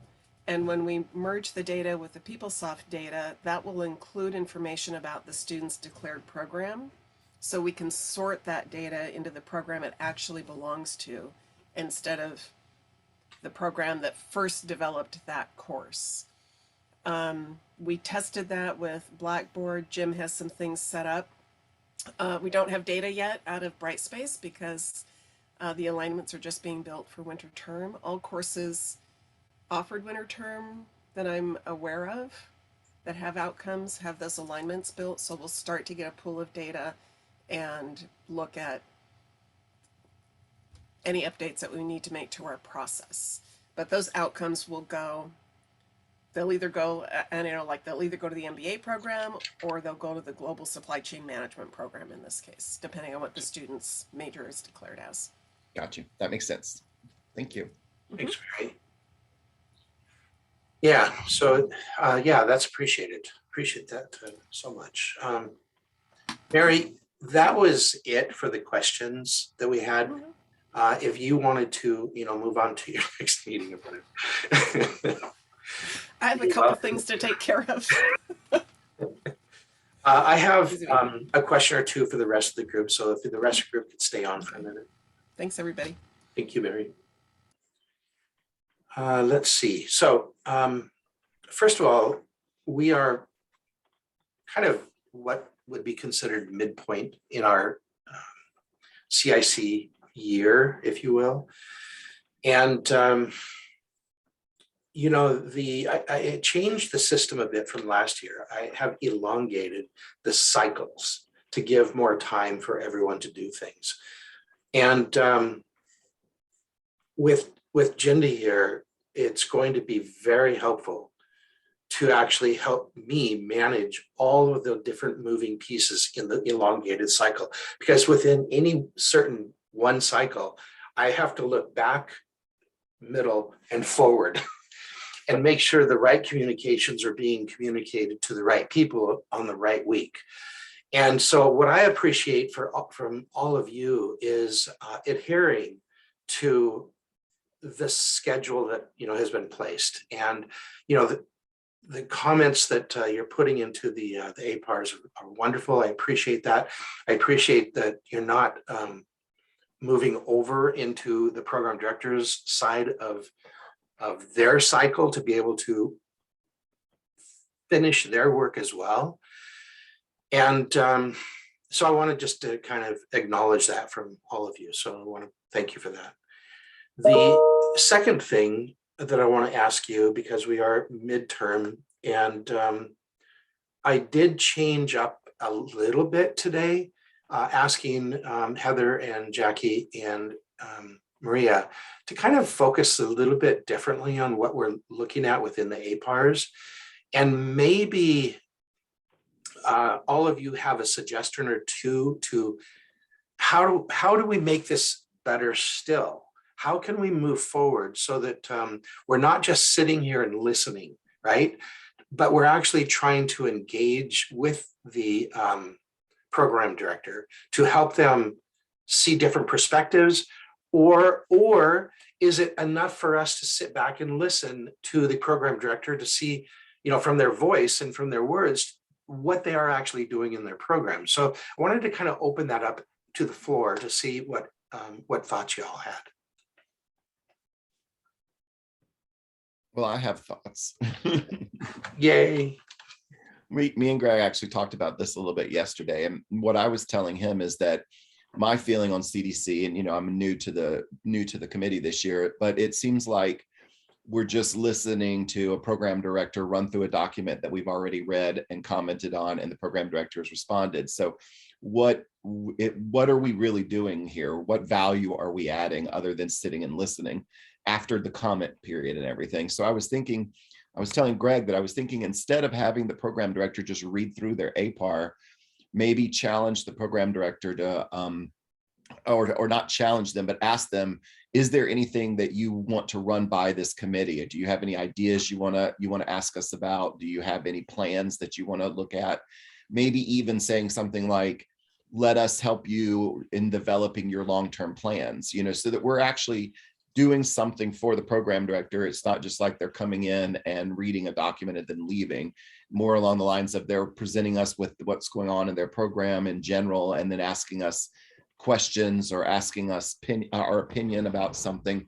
And when we merge the data with the PeopleSoft data, that will include information about the student's declared program. So we can sort that data into the program it actually belongs to instead of the program that first developed that course. We tested that with Blackboard. Jim has some things set up. We don't have data yet out of Brightspace because the alignments are just being built for winter term. All courses offered winter term that I'm aware of that have outcomes have those alignments built. So we'll start to get a pool of data and look at any updates that we need to make to our process. But those outcomes will go, they'll either go, and they'll either go to the MBA program or they'll go to the Global Supply Chain Management program in this case, depending on what the student's major is declared as. Got you. That makes sense. Thank you. Thanks, Mary. Yeah, so yeah, that's appreciated. Appreciate that so much. Mary, that was it for the questions that we had. If you wanted to, move on to your next meeting or whatever. I have a couple things to take care of. I have a question or two for the rest of the group. So if the rest of the group could stay on for a minute. Thanks, everybody. Thank you, Mary. Let's see. So first of all, we are kind of what would be considered midpoint in our CIC year, if you will. And, I changed the system a bit from last year. I have elongated the cycles to give more time for everyone to do things. And with Jindy here, it's going to be very helpful to actually help me manage all of the different moving pieces in the elongated cycle. Because within any certain one cycle, I have to look back, middle, and forward and make sure the right communications are being communicated to the right people on the right week. And so what I appreciate from all of you is adhering to the schedule that has been placed. And the comments that you're putting into the APARs are wonderful. I appreciate that. I appreciate that you're not moving over into the program director's side of their cycle to be able to finish their work as well. And so I want to just to kind of acknowledge that from all of you. So I want to thank you for that. The second thing that I want to ask you, because we are midterm, and I did change up a little bit today, asking Heather and Jackie and Maria to kind of focus a little bit differently on what we're looking at within the APARs. And maybe all of you have a suggestion or two to how do we make this better still? How can we move forward so that we're not just sitting here and listening, right? But we're actually trying to engage with the program director to help them see different perspectives, or is it enough for us to sit back and listen to the program director to see, from their voice and from their words, what they are actually doing in their program? So I wanted to kind of open that up to the floor to see what thoughts you all had. Well, I have thoughts. Yay. Me and Greg actually talked about this a little bit yesterday. And what I was telling him is that my feeling on CDC, and I'm new to the committee this year, but it seems like we're just listening to a program director run through a document that we've already read and commented on, and the program director has responded. So what are we really doing here? What value are we adding other than sitting and listening after the comment period and everything? So I was telling Greg that I was thinking, instead of having the program director just read through their APAR, maybe challenge the program director to, or not challenge them, but ask them, is there anything that you want to run by this committee? Do you have any ideas you want to ask us about? Do you have any plans that you want to look at? Maybe even saying something like, let us help you in developing your long-term plans, so that we're actually doing something for the program director. It's not just like they're coming in and reading a document and then leaving. More along the lines of they're presenting us with what's going on in their program in general, and then asking us questions or asking us our opinion about something.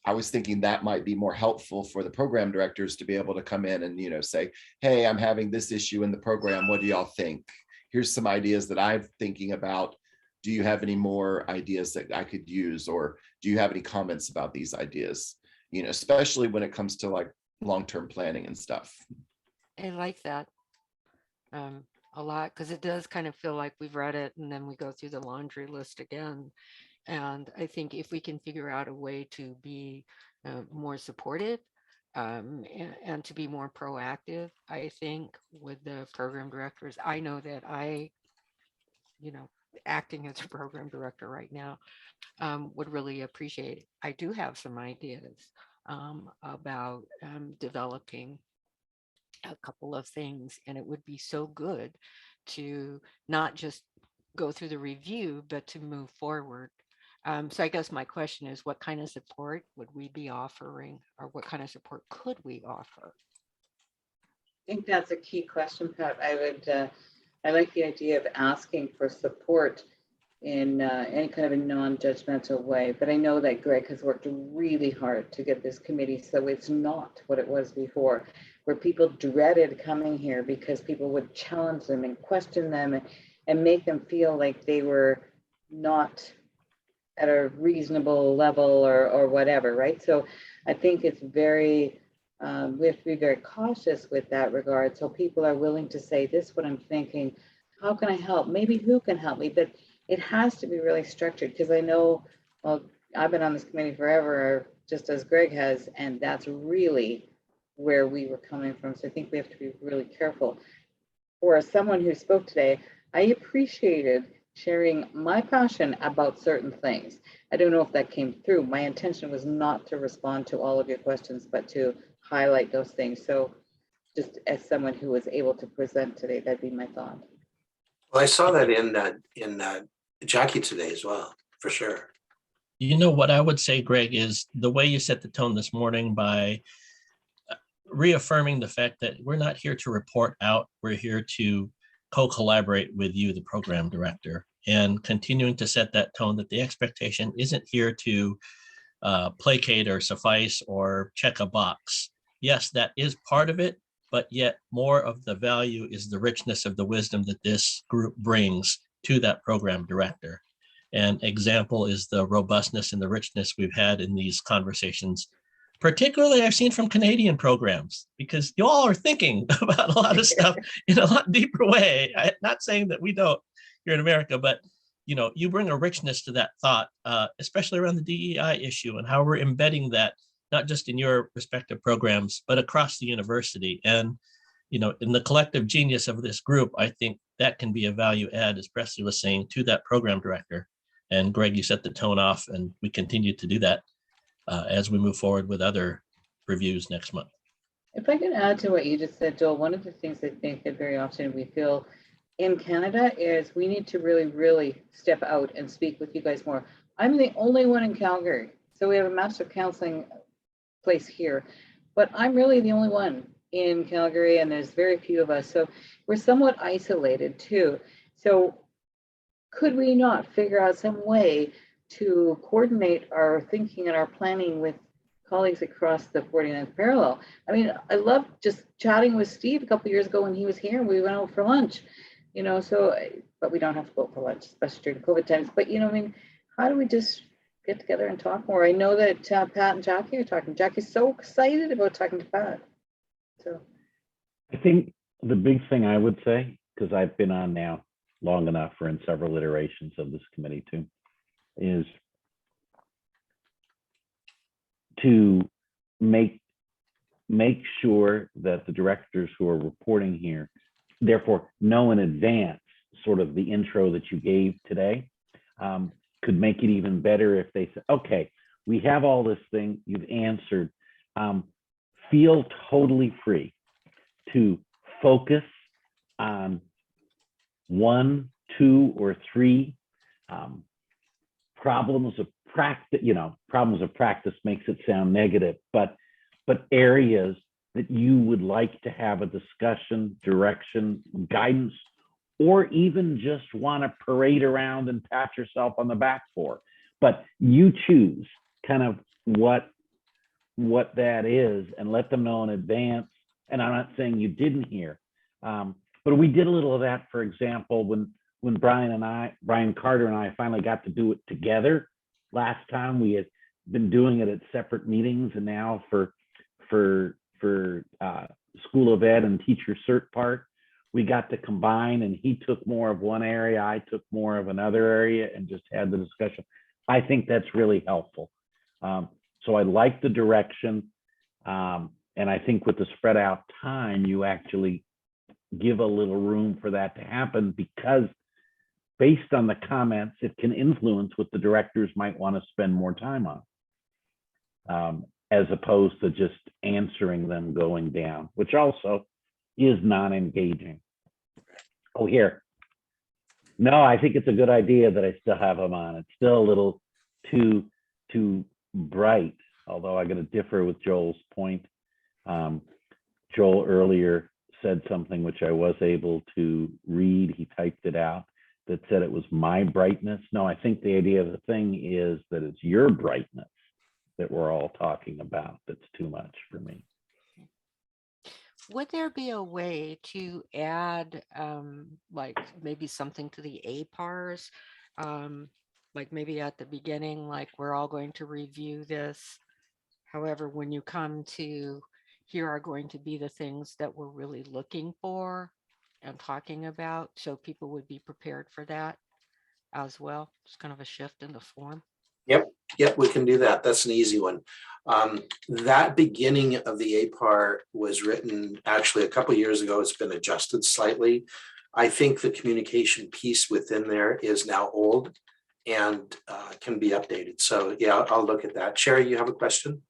I was thinking that might be more helpful for the program directors to be able to come in and, say, hey, I'm having this issue in the program. What do y'all think? Here's some ideas that I'm thinking about. Do you have any more ideas that I could use? Or do you have any comments about these ideas? Especially when it comes to like long-term planning and stuff. I like that a lot, because it does kind of feel like we've read it and then we go through the laundry list again. And I think if we can figure out a way to be more supportive and to be more proactive, I think with the program directors, I know that acting as a program director right now, would really appreciate it. I do have some ideas about developing a couple of things, and it would be so good to not just go through the review, but to move forward. So I guess my question is, what kind of support would we be offering, or what kind of support could we offer? I think that's a key question, Pat. I like the idea of asking for support in any kind of a non-judgmental way. But I know that Greg has worked really hard to get this committee so it's not what it was before, where people dreaded coming here because people would challenge them and question them and make them feel like they were not at a reasonable level or whatever, right? So I think it's very, we have to be very cautious with that regard. So people are willing to say, this is what I'm thinking. How can I help? Maybe who can help me? But it has to be really structured, because I know, well, I've been on this committee forever, just as Greg has, and that's really where we were coming from. So I think we have to be really careful. For someone who spoke today, I appreciated sharing my passion about certain things. I don't know if that came through. My intention was not to respond to all of your questions, but to highlight those things. So just as someone who was able to present today, that'd be my thought. Well, I saw that in Jackie today as well, for sure. What I would say, Greg, is the way you set the tone this morning by reaffirming the fact that we're not here to report out, we're here to co-collaborate with you, the program director, and continuing to set that tone that the expectation isn't here to placate or suffice or check a box. Yes, that is part of it, but yet more of the value is the richness of the wisdom that this group brings to that program director. An example is the robustness and the richness we've had in these conversations. Particularly I've seen from Canadian programs, because you all are thinking about a lot of stuff in a lot deeper way. I'm not saying that we don't here in America, but you bring a richness to that thought, especially around the DEI issue and how we're embedding that, not just in your respective programs, but across the university. And, in the collective genius of this group, I think that can be a value add, as Presley was saying, to that program director. And Greg, you set the tone off, and we continue to do that as we move forward with other reviews next month. If I can add to what you just said, Joel, one of the things I think that very often we feel in Canada is we need to really, really step out and speak with you guys more. I'm the only one in Calgary. So we have a master counseling place here, but I'm really the only one in Calgary, and there's very few of us. So we're somewhat isolated too. So could we not figure out some way to coordinate our thinking and our planning with colleagues across the 49th parallel? I mean, I love just chatting with Steve a couple of years ago when he was here and we went out for lunch, but we don't have to go for lunch, especially during COVID times. But, how do we just get together and talk more? I know that Pat and Jackie are talking. Jackie's so excited about talking to Pat. So I think the big thing I would say, because I've been on now long enough or in several iterations of this committee too, is to make sure that the directors who are reporting here, therefore, know in advance sort of the intro that you gave today, could make it even better if they said, okay, we have all this thing you've answered. Feel totally free to focus on 1, 2, or 3 problems of practice. Problems of practice makes it sound negative, but areas that you would like to have a discussion, direction, guidance, or even just want to parade around and pat yourself on the back for. But you choose kind of what that is and let them know in advance. And I'm not saying you didn't hear, but we did a little of that, for example, when Brian Carter and I finally got to do it together last time. We had been doing it at separate meetings, and now for School of Ed and Teacher Cert part, we got to combine, and he took more of one area, I took more of another area, and just had the discussion. I think that's really helpful. So I like the direction. And I think with the spread out time, you actually give a little room for that to happen, because based on the comments, it can influence what the directors might want to spend more time on, as opposed to just answering them going down, which also is non-engaging. Oh, here. No, I think it's a good idea that I still have them on. It's still a little too bright, although I'm going to differ with Joel's point. Joel earlier said something which I was able to read. He typed it out, that said it was my brightness. No, I think the idea of the thing is that it's your brightness that we're all talking about that's too much for me. Would there be a way to add like maybe something to the APARs? Like maybe at the beginning, like we're all going to review this. However, when you come to, here are going to be the things that we're really looking for and talking about, so people would be prepared for that as well. It's kind of a shift in the form. Yep, we can do that. That's an easy one. That beginning of the APAR was written actually a couple of years ago. It's been adjusted slightly. I think the communication piece within there is now old and can be updated. So yeah, I'll look at that. Sherry, you have a question?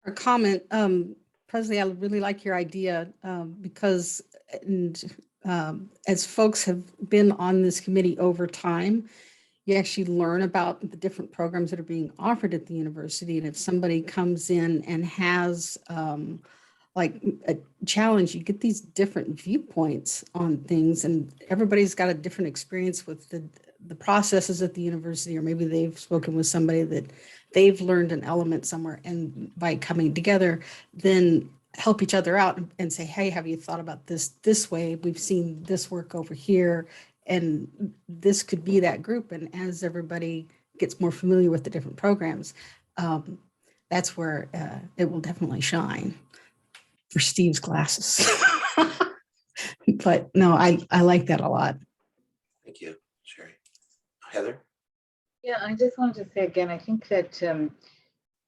A comment, Presley, I really like your idea because as folks have been on this committee over time, you actually learn about the different programs that are being offered at the university. And if somebody comes in and has like a challenge, you get these different viewpoints on things, and everybody's got a different experience with the processes at the university, or maybe they've spoken with somebody that they've learned an element somewhere, and by coming together, then help each other out and say, hey, have you thought about this way? We've seen this work over here, and this could be that group. And as everybody gets more familiar with the different programs, that's where it will definitely shine for Steve's glasses. But no, I like that a lot. Thank you, Sherry. Heather? Yeah, I just wanted to say again, I think that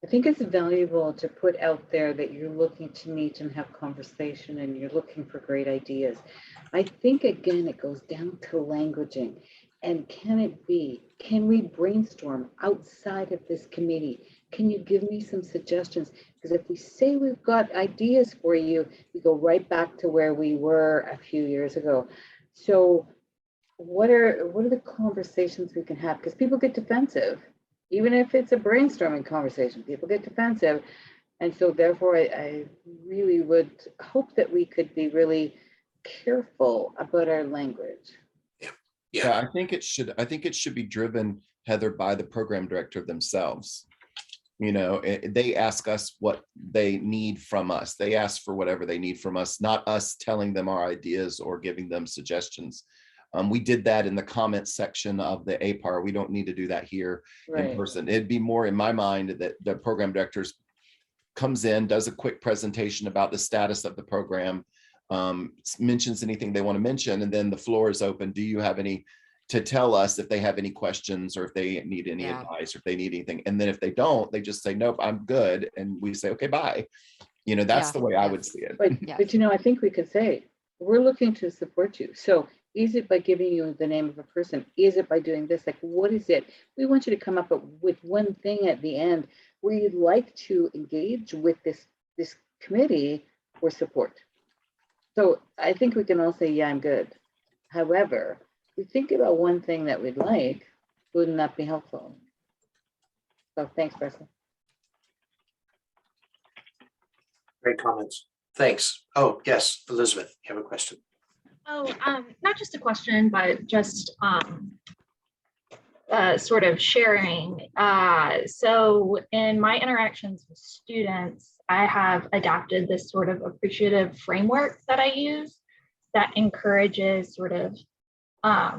I think it's valuable to put out there that you're looking to meet and have conversation and you're looking for great ideas. I think, again, it goes down to languaging. And can we brainstorm outside of this committee? Can you give me some suggestions? Because if we say we've got ideas for you, we go right back to where we were a few years ago. So what are the conversations we can have? Because people get defensive. Even if it's a brainstorming conversation, people get defensive. And so therefore, I really would hope that we could be really careful about our language. Yeah, I think it should be driven, Heather, by the program director themselves. You know, they ask us what they need from us. They ask for whatever they need from us, not us telling them our ideas or giving them suggestions. We did that in the comments section of the APAR. We don't need to do that here in person. It'd be more in my mind that the program directors comes in, does a quick presentation about the status of the program, mentions anything they want to mention, and then the floor is open. Do you have any to tell us if they have any questions or if they need any advice or if they need anything? And then if they don't, they just say, nope, I'm good. And we say, okay, bye. You know, that's the way I would see it. But you know, I think we could say, we're looking to support you. So is it by giving you the name of a person? Is it by doing this? Like, what is it? We want you to come up with one thing at the end where you'd like to engage with this committee for support. So I think we can all say, yeah, I'm good. However, if we think about one thing that we'd like, wouldn't that be helpful? So thanks, Presley. Great comments. Thanks. Oh, yes, Elizabeth, you have a question. Oh, not just a question, but just sort of sharing. So in my interactions with students, I have adapted this sort of appreciative framework that I use that encourages sort of,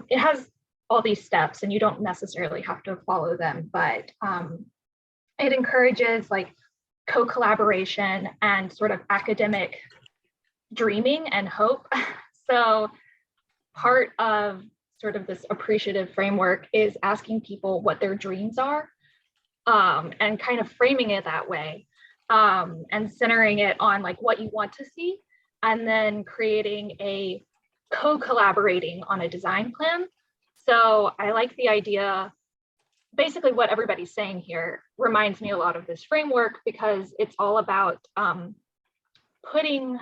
it has all these steps and you don't necessarily have to follow them, but it encourages like co-collaboration and sort of academic dreaming and hope. So part of sort of this appreciative framework is asking people what their dreams are, and kind of framing it that way, and centering it on like what you want to see, and then creating a co-collaborating on a design plan. So I like the idea, basically what everybody's saying here reminds me a lot of this framework, because it's all about putting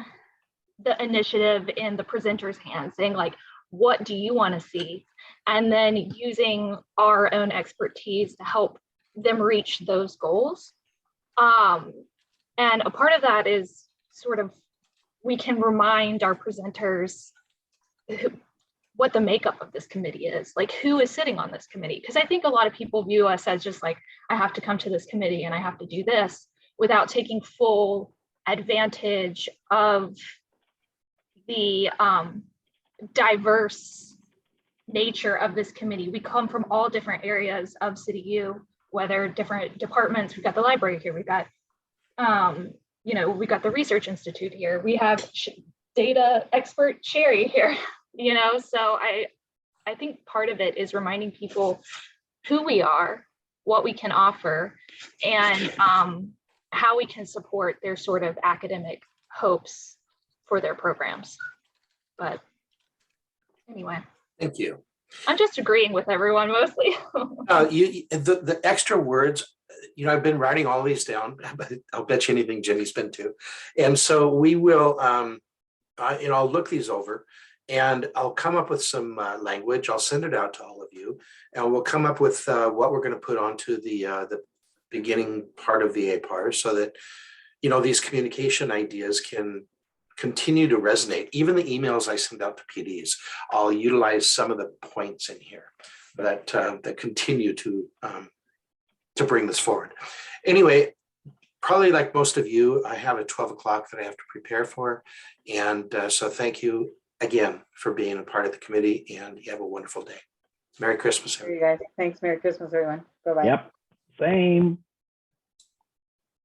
the initiative in the presenter's hands, saying like, what do you want to see? And then using our own expertise to help them reach those goals. And a part of that is sort of, we can remind our presenters what the makeup of this committee is, like who is sitting on this committee. Because I think a lot of people view us as just like, I have to come to this committee and I have to do this, without taking full advantage of the diverse nature of this committee. We come from all different areas of CityU, whether different departments. We've got the library here, we've got you know, we got the research institute here, we have data expert Sherry here, you know. So I think part of it is reminding people who we are, what we can offer, and how we can support their sort of academic hopes for their programs. But anyway, Thank you. I'm just agreeing with everyone mostly. The extra words, you know, I've been writing all these down, but I'll bet you anything Jenny's been too. And so we will, you know, I'll look these over and I'll come up with some language. I'll send it out to all of you, and we'll come up with what we're going to put onto the beginning part of the APAR, so that, you know, these communication ideas can continue to resonate. Even the emails I send out to PDs, I'll utilize some of the points in here that that continue to bring this forward. Anyway, probably like most of you, I have a 12 o'clock that I have to prepare for. And so thank you again for being a part of the committee, and you have a wonderful day. Merry Christmas, everyone. You guys. Thanks. Merry Christmas, everyone. Bye-bye. Yep, same.